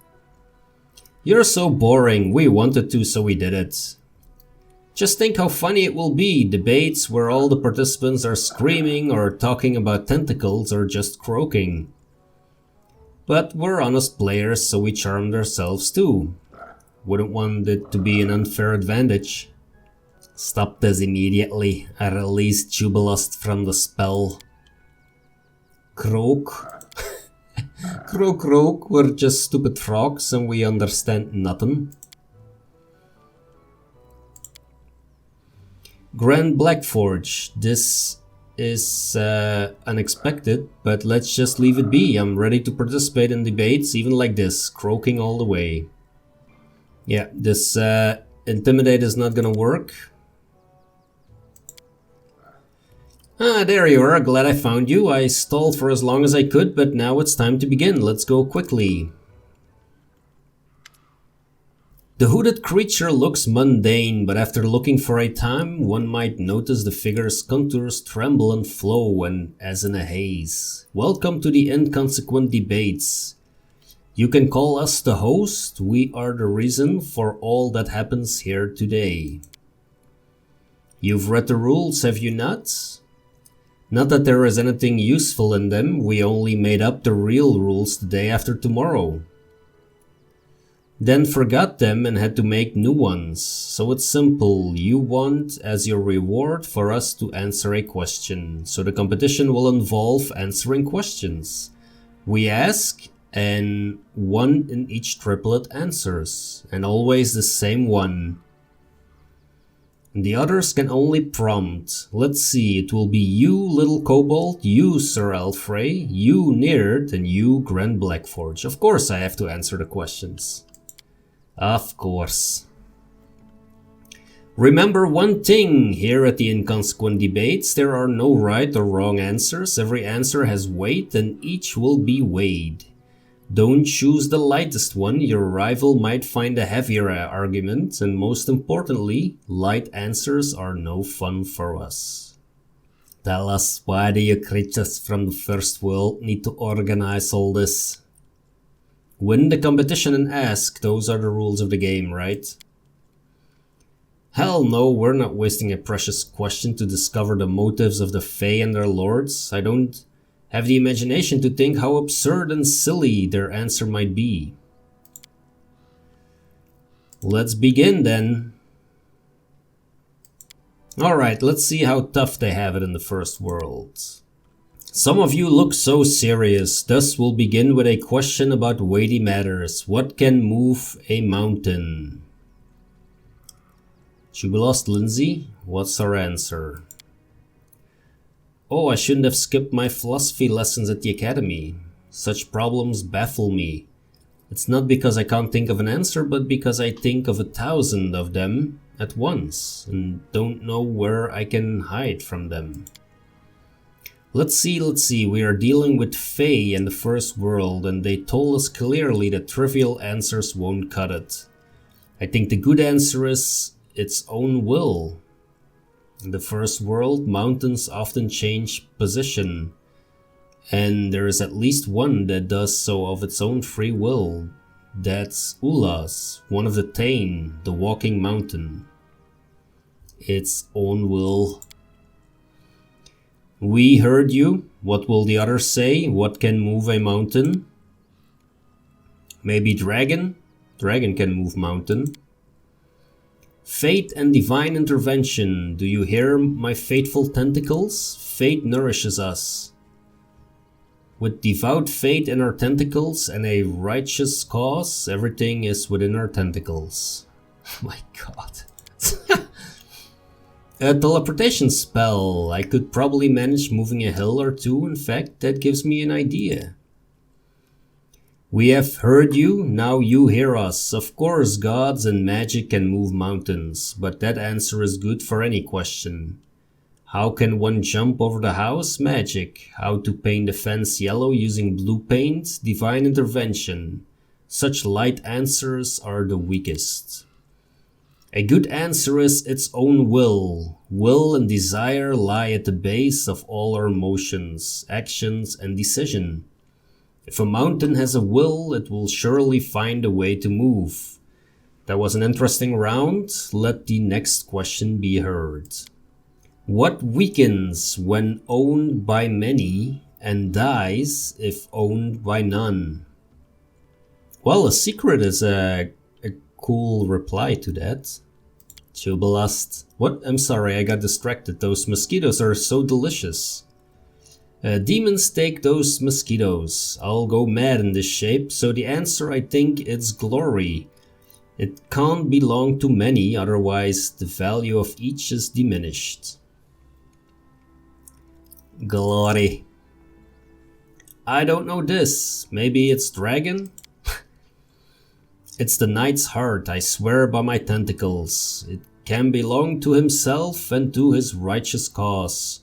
You're so boring. We wanted to, so we did it. Just think how funny it will be. Debates where all the participants are screaming or talking about tentacles or just croaking. But we're honest players, so we charmed ourselves too. Wouldn't want it to be an unfair advantage. Stop this immediately. I released Jubilost from the spell. Croak. Croak, croak. We're just stupid frogs and we understand nothing. Grand Blackforge. This is unexpected, but let's just leave it be. I'm ready to participate in debates, even like this, croaking all the way. Yeah, this Intimidate is not gonna work. Ah, there you are. Glad I found you. I stalled for as long as I could, but now it's time to begin. Let's go quickly. The hooded creature looks mundane, but after looking for a time, one might notice the figure's contours tremble and flow as in a haze. Welcome to the Inconsequent Debates. You can call us the host. We are the reason for all that happens here today. You've read the rules, have you not? Not that there is anything useful in them, we only made up the real rules the day after tomorrow. Then forgot them and had to make new ones. So it's simple, you want as your reward for us to answer a question. So the competition will involve answering questions. We ask and one in each triplet answers, and always the same one. The others can only prompt. Let's see, it will be you, Little Kobold, you, Sir Alfrey, you, Nerd, and you, Grand Blackforge. Of course I have to answer the questions. Of course. Remember one thing, here at the Inconsequent Debates, there are no right or wrong answers. Every answer has weight and each will be weighed. Don't choose the lightest one, your rival might find a heavier argument, and most importantly, light answers are no fun for us. Tell us, why do you creatures from the first world need to organize all this? Win the competition and ask, those are the rules of the game, right? Hell no, we're not wasting a precious question to discover the motives of the Fae and their lords. I don't have the imagination to think how absurd and silly their answer might be. Let's begin then. Alright, let's see how tough they have it in the first world. Some of you look so serious, thus we'll begin with a question about weighty matters. What can move a mountain? Jubilost Lindsay, what's our answer? Oh, I shouldn't have skipped my philosophy lessons at the academy. Such problems baffle me. It's not because I can't think of an answer, but because I think of 1,000 of them at once and don't know where I can hide from them. Let's see, we are dealing with Fae in the first world and they told us clearly that trivial answers won't cut it. I think the good answer is its own will. In the first world, mountains often change position, and there is at least one that does so of its own free will. That's Ulas, one of the Tain, the walking mountain. Its own will. We heard you. What will the others say? What can move a mountain? Maybe Dragon? Dragon can move mountain. Fate and divine intervention. Do you hear my fateful tentacles? Fate nourishes us. With devout fate in our tentacles and a righteous cause, everything is within our tentacles. My god. A teleportation spell. I could probably manage moving a hill or two. In fact, that gives me an idea. We have heard you, now you hear us. Of course, gods and magic can move mountains, but that answer is good for any question. How can one jump over the house? Magic. How to paint the fence yellow using blue paint? Divine intervention. Such light answers are the weakest. A good answer is its own will. Will and desire lie at the base of all our motions, actions, and decision. If a mountain has a will, it will surely find a way to move. That was an interesting round. Let the next question be heard. What weakens when owned by many and dies if owned by none? Well, a secret is a cool reply to that. Jubilost. What? I'm sorry, I got distracted. Those mosquitoes are so delicious. Demons take those mosquitoes. I'll go mad in this shape, so the answer I think is glory. It can't belong to many, otherwise the value of each is diminished. Glory. I don't know this. Maybe it's dragon? It's the knight's heart, I swear by my tentacles. It can belong to himself and to his righteous cause.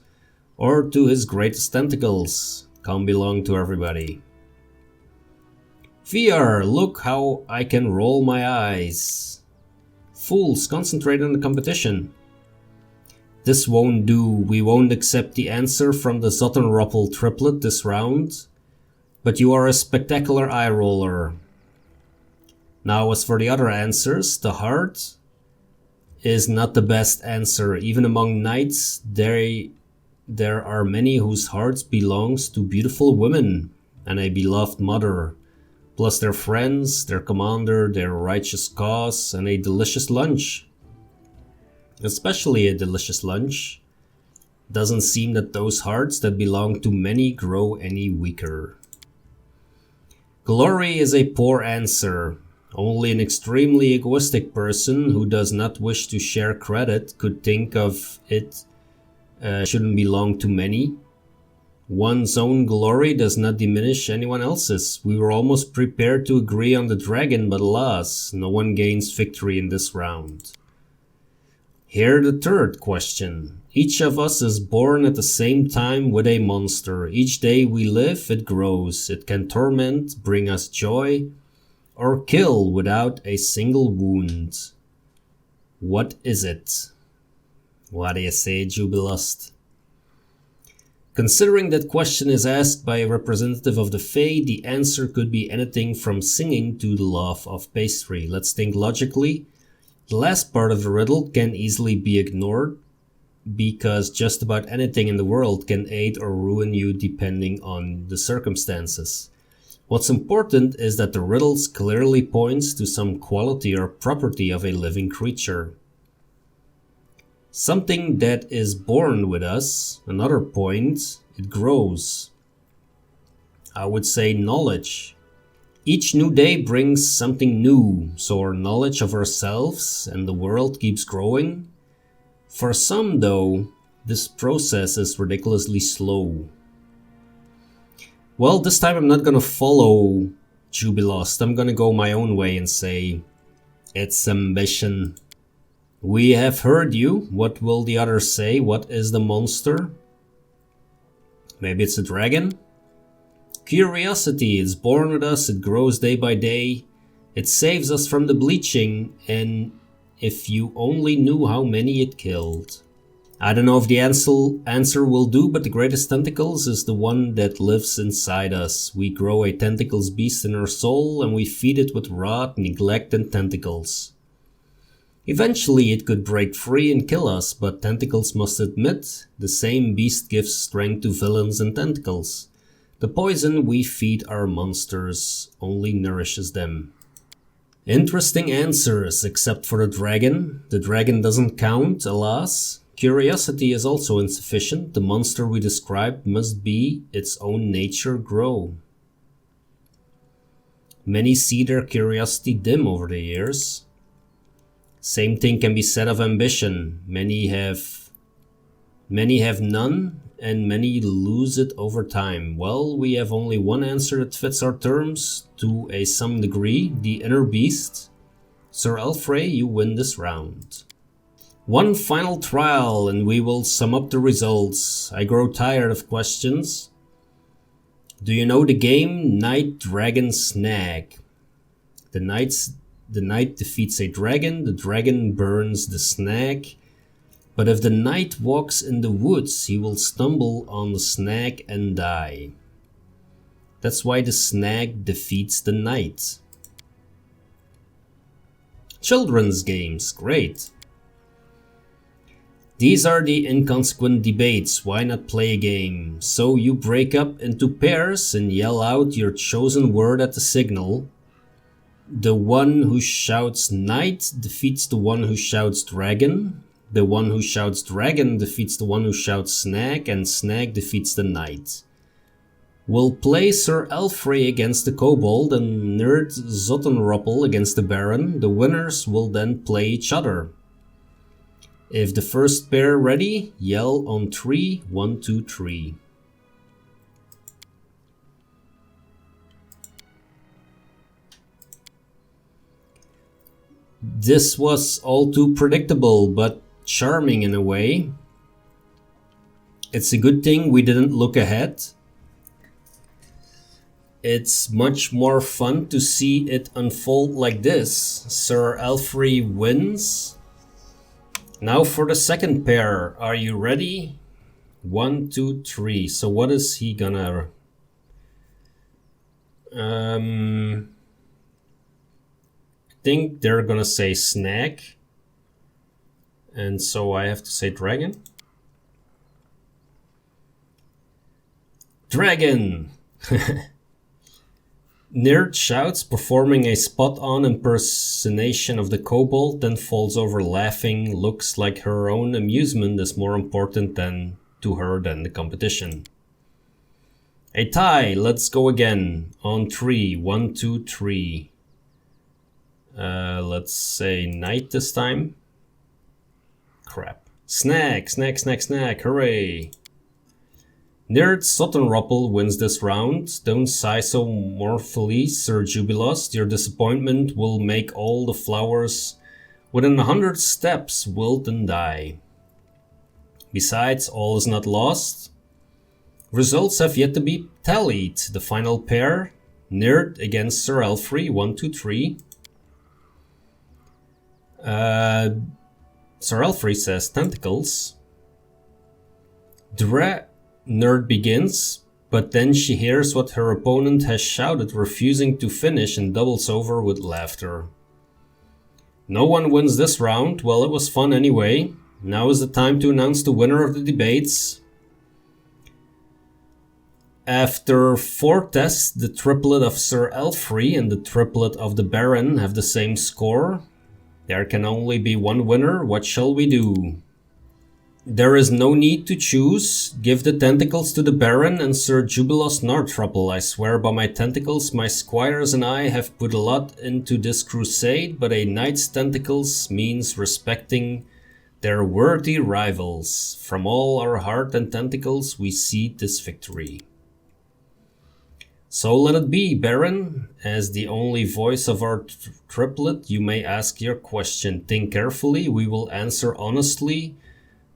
Or to his greatest tentacles. Can't belong to everybody. VR, look how I can roll my eyes. Fools, concentrate on the competition. This won't do. We won't accept the answer from the Zottenroppel triplet this round. But you are a spectacular eye roller. Now as for the other answers, the heart is not the best answer. Even among knights, there are many whose hearts belongs to beautiful women and a beloved mother, plus their friends, their commander, their righteous cause, and a delicious lunch. Especially a delicious lunch. Doesn't seem that those hearts that belong to many grow any weaker. Glory is a poor answer. Only an extremely egoistic person who does not wish to share credit could think of it shouldn't belong to many. One's own glory does not diminish anyone else's. We were almost prepared to agree on the dragon, but alas, no one gains victory in this round. Here the third question. Each of us is born at the same time with a monster. Each day we live, it grows. It can torment, bring us joy, or kill without a single wound. What is it? What do you say, Jubilost? Considering that question is asked by a representative of the Fae, the answer could be anything from singing to the love of pastry. Let's think logically. The last part of the riddle can easily be ignored because just about anything in the world can aid or ruin you depending on the circumstances. What's important is that the riddles clearly points to some quality or property of a living creature. Something that is born with us. Another point, it grows. I would say knowledge. Each new day brings something new, so our knowledge of ourselves and the world keeps growing. For some, though, this process is ridiculously slow. Well, this time I'm not gonna follow Jubilost. I'm gonna go my own way and say, it's ambition. We have heard you. What will the others say? What is the monster? Maybe it's a dragon? Curiosity is born with us. It grows day by day. It saves us from the bleaching. And if you only knew how many it killed. I don't know if the answer will do, but the greatest tentacles is the one that lives inside us. We grow a tentacles beast in our soul and we feed it with rot, neglect, and tentacles. Eventually it could break free and kill us, but tentacles must admit, the same beast gives strength to villains and tentacles. The poison we feed our monsters only nourishes them. Interesting answers, except for the dragon. The dragon doesn't count, alas. Curiosity is also insufficient. The monster we described must be its own nature grow. Many see their curiosity dim over the years. Same thing can be said of ambition. Many have none, and many lose it over time. Well, we have only one answer that fits our terms to some degree, the inner beast. Sir Alfrey, you win this round. One final trial and we will sum up the results. I grow tired of questions. Do you know the game Night Dragon Snag? The knights the knight defeats a dragon, the dragon burns the snag. But if the knight walks in the woods, he will stumble on the snag and die. That's why the snag defeats the knight. Children's games, great. These are the inconsequent debates, why not play a game? So you break up into pairs and yell out your chosen word at the signal. The one who shouts knight defeats the one who shouts dragon. The one who shouts dragon defeats the one who shouts snag, and snag defeats the knight. We'll play Sir Elfrey against the kobold and Nerd Zottenroppel against the baron. The winners will then play each other. If the first pair ready, yell on 3, 1, 2, 3. This was all too predictable, but charming in a way. It's a good thing we didn't look ahead. It's much more fun to see it unfold like this. Sir Elfrey wins. Now for the second pair. Are you ready? 1, 2, 3. So what is he gonna... I think they're gonna say snag. And so I have to say dragon. Dragon! Nerd shouts, performing a spot-on impersonation of the kobold, then falls over laughing. Looks like her own amusement is more important to her than the competition. A tie, let's go again. On 3, 1, 2, 3. Let's say knight this time. Crap. Snag, snag, snag, snag, hooray! Nerd Zottenroppel wins this round. Don't sigh so mournfully, Sir Jubilost. Your disappointment will make all the flowers within 100 steps wilt and die. Besides, all is not lost. Results have yet to be tallied. The final pair, Nerd against Sir Elfrey, 1, 2, 3. Sir Elfrey says tentacles. Nerd begins, but then she hears what her opponent has shouted, refusing to finish, and doubles over with laughter. No one wins this round. Well, it was fun anyway. Now is the time to announce the winner of the debates. After 4 tests, the triplet of Sir Elfrey and the triplet of the Baron have the same score. There can only be one winner. What shall we do? There is no need to choose. Give the tentacles to the Baron and Sir Jubilost Nartruppel. I swear by my tentacles, my squires and I have put a lot into this crusade, but a knight's tentacles means respecting their worthy rivals. From all our heart and tentacles, we seed this victory. So let it be, Baron. As the only voice of our triplet, you may ask your question. Think carefully, we will answer honestly.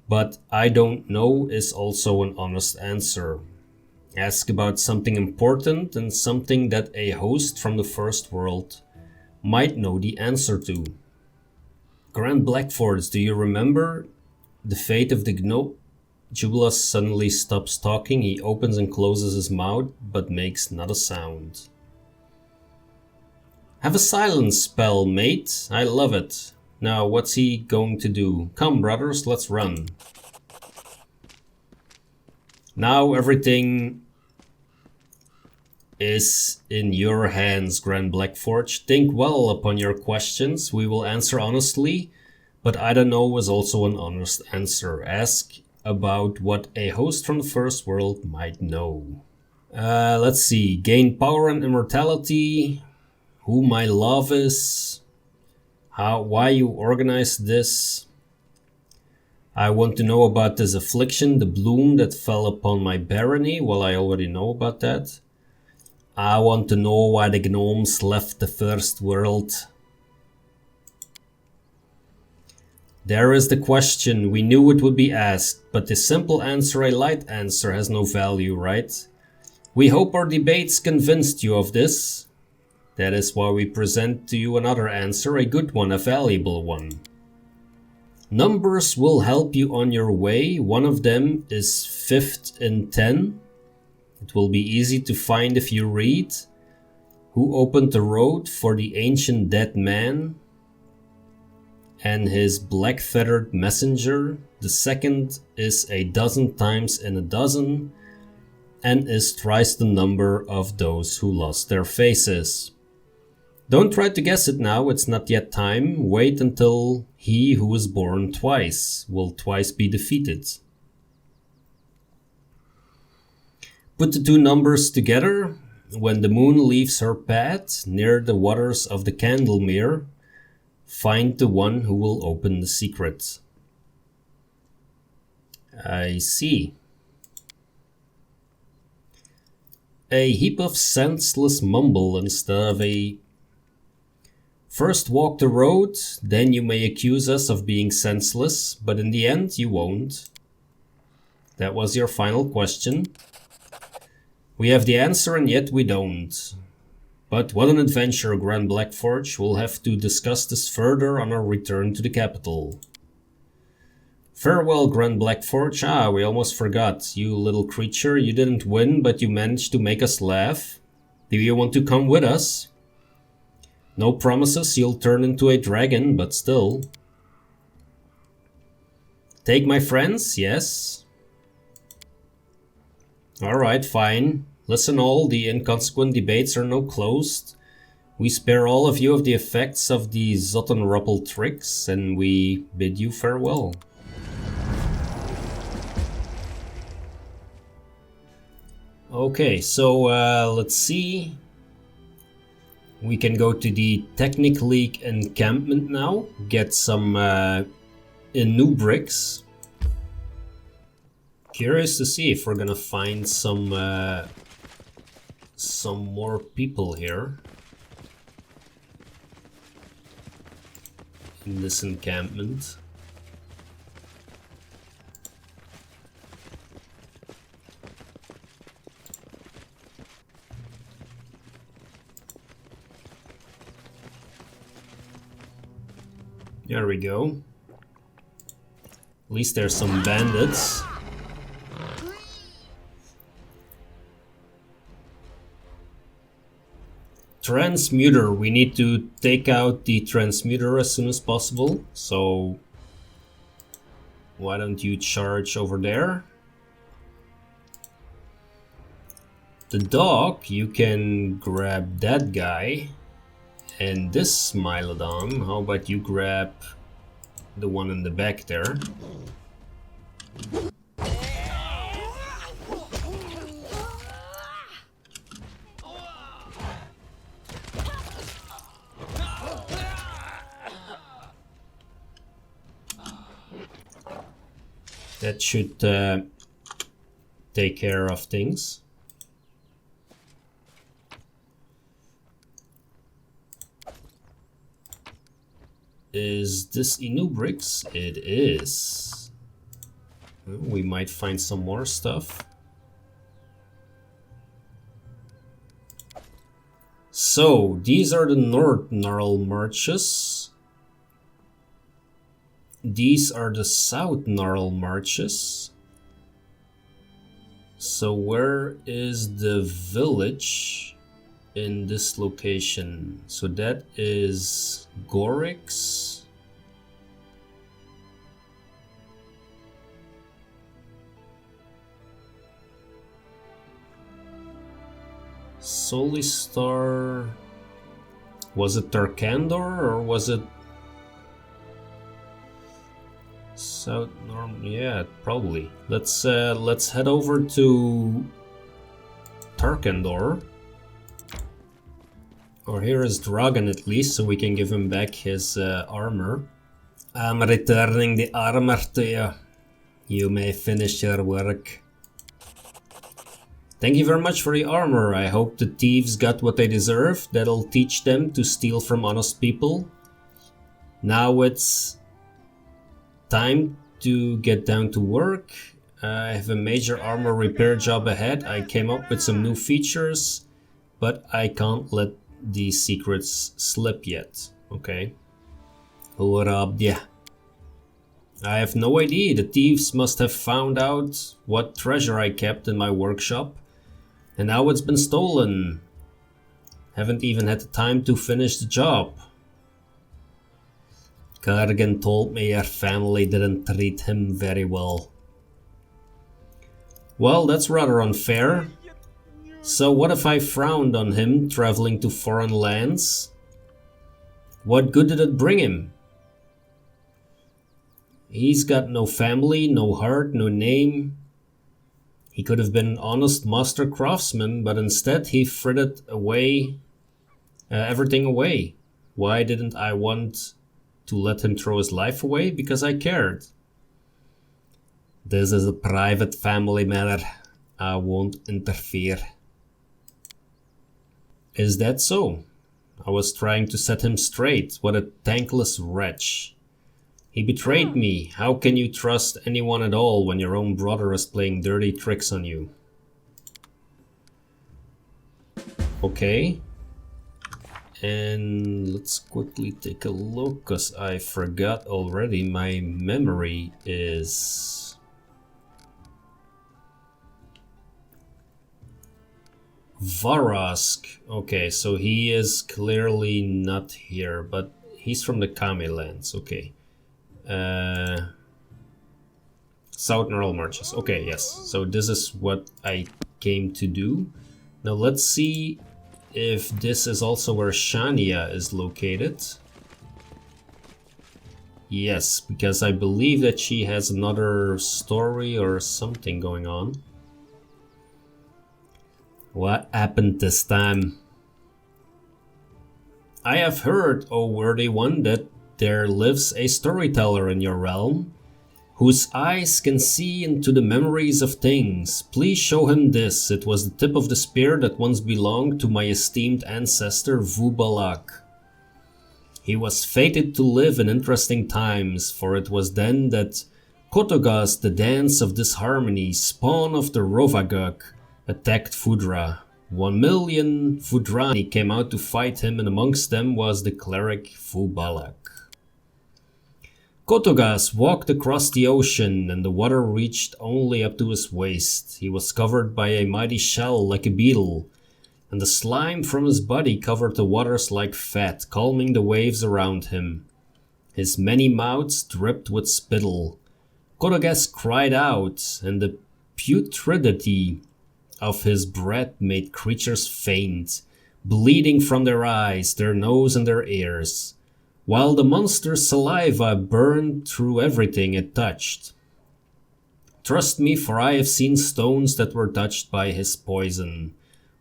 But I don't know is also an honest answer. Ask about something important and something that a host from the first world might know the answer to. Grand Blackfords, do you remember the fate of the gnome? Jubilost suddenly stops talking. He opens and closes his mouth, but makes not a sound. Have a silence spell, mate. I love it. Now, what's he going to do? Come, brothers, let's run. Now everything is in your hands, Grand Blackforge. Think well upon your questions. We will answer honestly, but I don't know is also an honest answer. Ask about what a host from the first world might know. Let's see. Gain power and immortality. Who my love is. Why you organized this. I want to know about this affliction, the bloom that fell upon my barony. Well, I already know about that. I want to know why the gnomes left the first world. There is the question. We knew it would be asked, but the simple answer, a light answer, has no value, right? We hope our debates convinced you of this. That is why we present to you another answer, a good one, a valuable one. Numbers will help you on your way. One of them is 5th in 10. It will be easy to find if you read. Who opened the road for the ancient dead man and his black-feathered messenger? The second is a dozen times in a dozen and is thrice the number of those who lost their faces. Don't try to guess it now, it's not yet time. Wait until he who was born twice will twice be defeated. Put the two numbers together. When the moon leaves her path near the waters of the Candlemere, find the one who will open the secret. I see. A heap of senseless mumble instead of a... First walk the road, then you may accuse us of being senseless, but in the end you won't. That was your final question. We have the answer and yet we don't. But what an adventure, Grand Blackforge. We'll have to discuss this further on our return to the capital. Farewell, Grand Blackforge. Ah, we almost forgot. You little creature, you didn't win, but you managed to make us laugh. Do you want to come with us? No promises you'll turn into a dragon, but still. Take my friends? Yes. Alright, fine. Listen all, the Inconsequent Debates are now closed. We spare all of you of the effects of the Zottenruppel tricks, and we bid you farewell. Okay, so let's see. We can go to the Technic League Encampment now, get some inubrix. Curious to see if we're gonna find some more people here in this encampment. There we go. At least there's some bandits. Transmuter. We need to take out the transmuter as soon as possible. So why don't you charge over there? The dog, you can grab that guy. And this Smilodon, how about you grab the one in the back there? That should take care of things. Is this inubrix? It is. Well, we might find some more stuff. So, these are the North Gnarl Marches. These are the South Gnarl Marches. So where is the village in this location? So that is Gorix. Solistar. Was it Tarcandor or was it South Norm? Yeah, probably. Let's head over to Tarcandor. Or here is Dragn at least, so we can give him back his armor. I'm returning the armor to you. You may finish your work. Thank you very much for the armor. I hope the thieves got what they deserve. That'll teach them to steal from honest people. Now it's time to get down to work. I have a major armor repair job ahead. I came up with some new features, but I can't let these secrets slip yet. Okay. Who robbed ya? I have no idea. The thieves must have found out what treasure I kept in my workshop, and now it's been stolen. Haven't even had the time to finish the job. Kargan told me your family didn't treat him very well. Well, that's rather unfair. So what if I frowned on him traveling to foreign lands? What good did it bring him? He's got no family, no heart, no name. He could have been an honest master craftsman, but instead he frittered away everything away. Why didn't I want to let him throw his life away? Because I cared. This is a private family matter. I won't interfere. Is that so? I was trying to set him straight. What a thankless wretch. He betrayed me. How can you trust anyone at all when your own brother is playing dirty tricks on you? Okay. And let's quickly take a look, because I forgot already. My memory is... Varrask. Okay, so he is clearly not here, but he's from the Kame lands. Okay. Southern Earl Marches. Okay, yes. So this is what I came to do. Now let's see if this is also where Shania is located. Yes, because I believe that she has another story or something going on. What happened this time? I have heard, O worthy one, that there lives a storyteller in your realm, whose eyes can see into the memories of things. Please show him this. It was the tip of the spear that once belonged to my esteemed ancestor Vubalak. He was fated to live in interesting times, for it was then that Kotogas, the dance of disharmony, spawn of the Rovagok, attacked Fudra. 1,000,000 Fudrani came out to fight him, and amongst them was the cleric Vubalak. Kotogas walked across the ocean, and the water reached only up to his waist. He was covered by a mighty shell like a beetle, and the slime from his body covered the waters like fat, calming the waves around him. His many mouths dripped with spittle. Kotogas cried out, and the putridity of his breath made creatures faint, bleeding from their eyes, their nose, and their ears, while the monster's saliva burned through everything it touched. Trust me, for I have seen stones that were touched by his poison.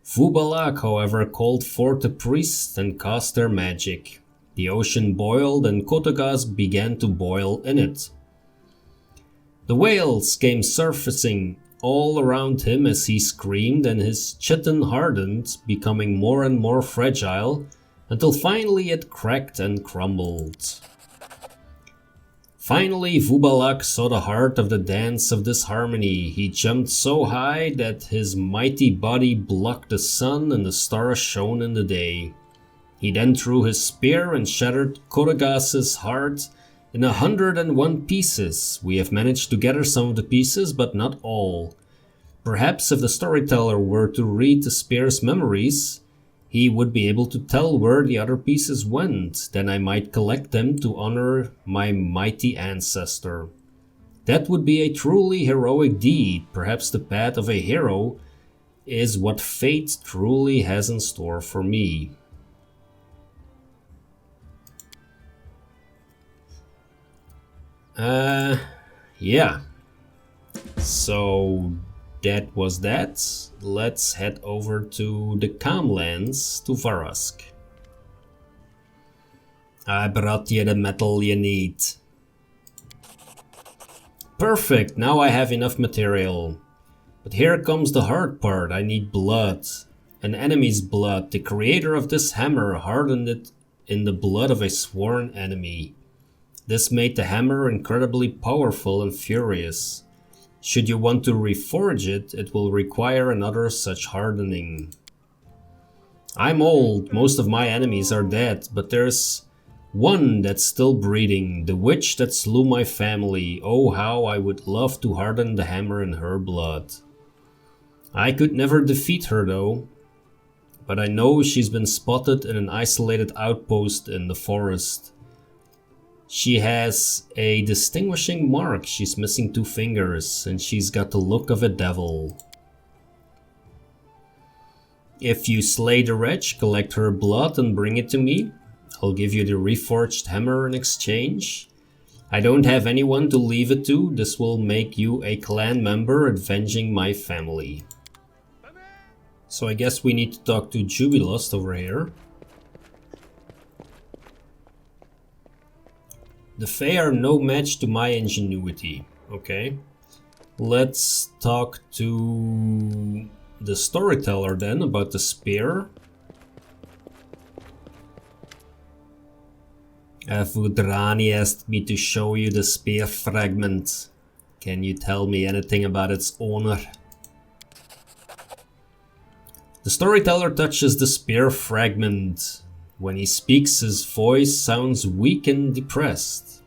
Vubalak, however, called forth the priests and cast their magic. The ocean boiled, and Kotogas began to boil in it. The whales came surfacing all around him as he screamed, and his chitin hardened, becoming more and more fragile, until finally it cracked and crumbled. Finally, Vubalak saw the heart of the dance of disharmony. He jumped so high that his mighty body blocked the sun, and the stars shone in the day. He then threw his spear and shattered Kotogas's heart in 101 pieces. We have managed to gather some of the pieces, but not all. Perhaps if the storyteller were to read the spear's memories, he would be able to tell where the other pieces went. Then I might collect them to honor my mighty ancestor. That would be a truly heroic deed. Perhaps the path of a hero is what fate truly has in store for me. Yeah. So that was that. Let's head over to the Calmlands to Varrask. I brought you the metal you need. Perfect, now I have enough material. But here comes the hard part. I need blood. An enemy's blood. The creator of this hammer hardened it in the blood of a sworn enemy. This made the hammer incredibly powerful and furious. Should you want to reforge it, it will require another such hardening. I'm old, most of my enemies are dead, but there's one that's still breathing, the witch that slew my family. Oh, how I would love to harden the hammer in her blood. I could never defeat her though, but I know she's been spotted in an isolated outpost in the forest. She has a distinguishing mark. She's missing 2 fingers, and she's got the look of a devil. If you slay the wretch, collect her blood and bring it to me. I'll give you the reforged hammer in exchange. I don't have anyone to leave it to. This will make you a clan member avenging my family. So I guess we need to talk to Jubilost over here. The Fae are no match to my ingenuity. Okay. Let's talk to the storyteller then about the spear. Vudrani asked me to show you the spear fragment. Can you tell me anything about its owner? The storyteller touches the spear fragment. When he speaks, his voice sounds weak and depressed.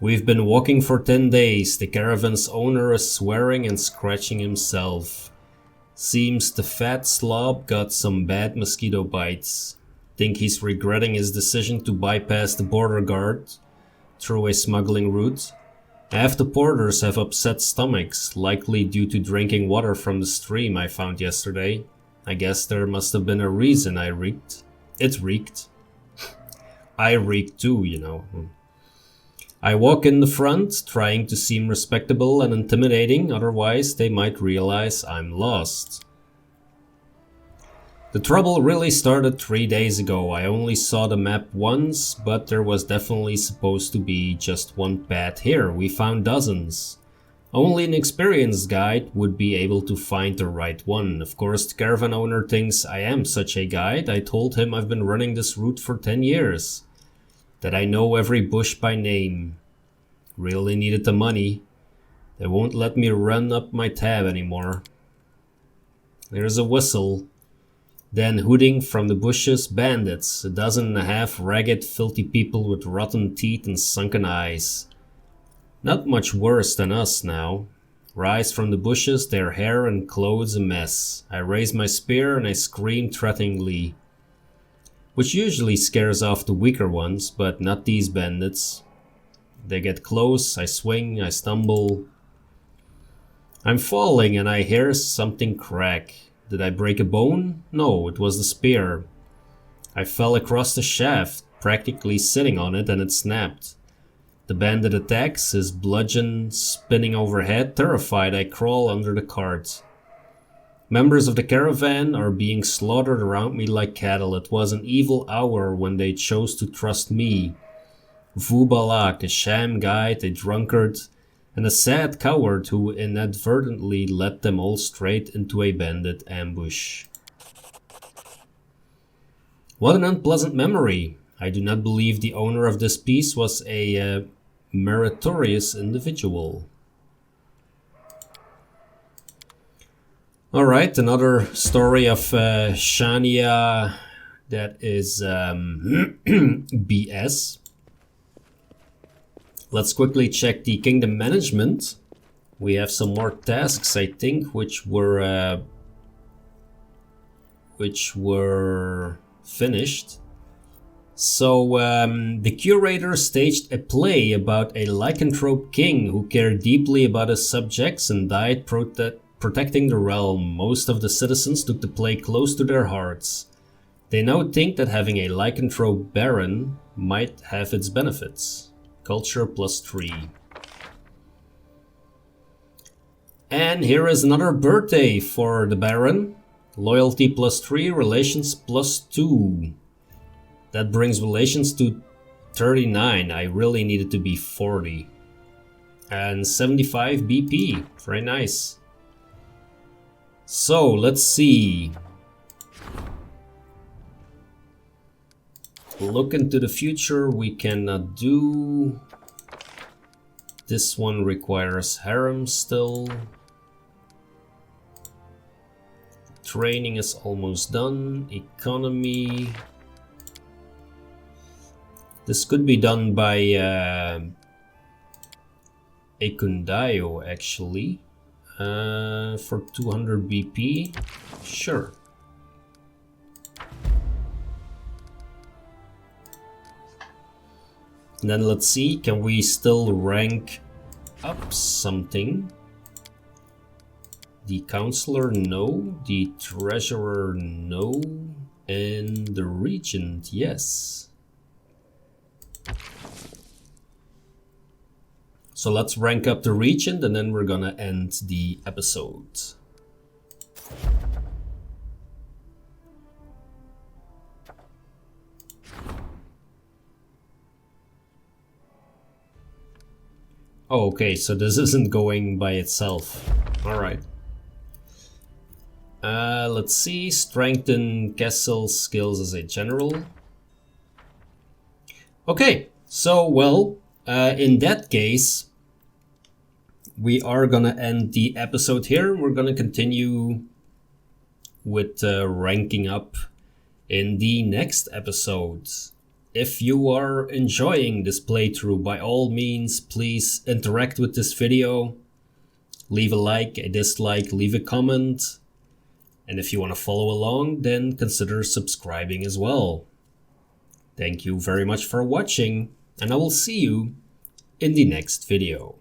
We've been walking for 10 days. The caravan's owner is swearing and scratching himself. Seems the fat slob got some bad mosquito bites. Think he's regretting his decision to bypass the border guard through a smuggling route. Half the porters have upset stomachs, likely due to drinking water from the stream I found yesterday. I guess there must have been a reason I reeked. It reeked. I reeked too, you know. I walk in the front, trying to seem respectable and intimidating, otherwise they might realize I'm lost. The trouble really started 3 days ago. I only saw the map once, but there was definitely supposed to be just one path here. We found dozens. Only an experienced guide would be able to find the right one. Of course, the caravan owner thinks I am such a guide. I told him I've been running this route for 10 years. That I know every bush by name. Really needed the money. They won't let me run up my tab anymore. There's a whistle. Then hooting from the bushes, bandits, 12 ragged, filthy people with rotten teeth and sunken eyes. Not much worse than us now. Rise from the bushes, their hair and clothes a mess. I raise my spear and I scream threateningly. Which usually scares off the weaker ones, but not these bandits. They get close, I swing, I stumble. I'm falling and I hear something crack. Did I break a bone? No, it was the spear. I fell across the shaft, practically sitting on it, and it snapped. The bandit attacks, his bludgeon spinning overhead. Terrified, I crawl under the cart. Members of the caravan are being slaughtered around me like cattle. It was an evil hour when they chose to trust me. Vubalak, a sham guide, a drunkard, and a sad coward who inadvertently led them all straight into a bandit ambush. What an unpleasant memory. I do not believe the owner of this piece was a meritorious individual. Alright, another story of Shania that is BS. Let's quickly check the kingdom management. We have some more tasks, I think, which were finished. So the curator staged a play about a lycanthrope king who cared deeply about his subjects and died protecting the realm. Most of the citizens took the play close to their hearts. They now think that having a lycanthrope baron might have its benefits. Culture +3. And here is another birthday for the Baron. Loyalty +3, relations +2. That brings relations to 39. I really needed to be 40. And 75 BP. Very nice. So, let's see. Look into the future, we cannot do. This one requires Harrim still. Training is almost done. Economy. This could be done by Ekundayo, actually. For 200 BP. Sure. And then let's see, can we still rank up something? The Counselor, no. The Treasurer, no. And the Regent, yes. So let's rank up the Regent and then we're gonna end the episode. Oh, okay, so this isn't going by itself. Alright. Let's see. Strengthen Castle skills as a general. Okay, so, well, in that case, we are gonna end the episode here. We're gonna continue with ranking up in the next episode. If you are enjoying this playthrough, by all means, please interact with this video. Leave a like, a dislike, leave a comment. And if you want to follow along, then consider subscribing as well. Thank you very much for watching, and I will see you in the next video.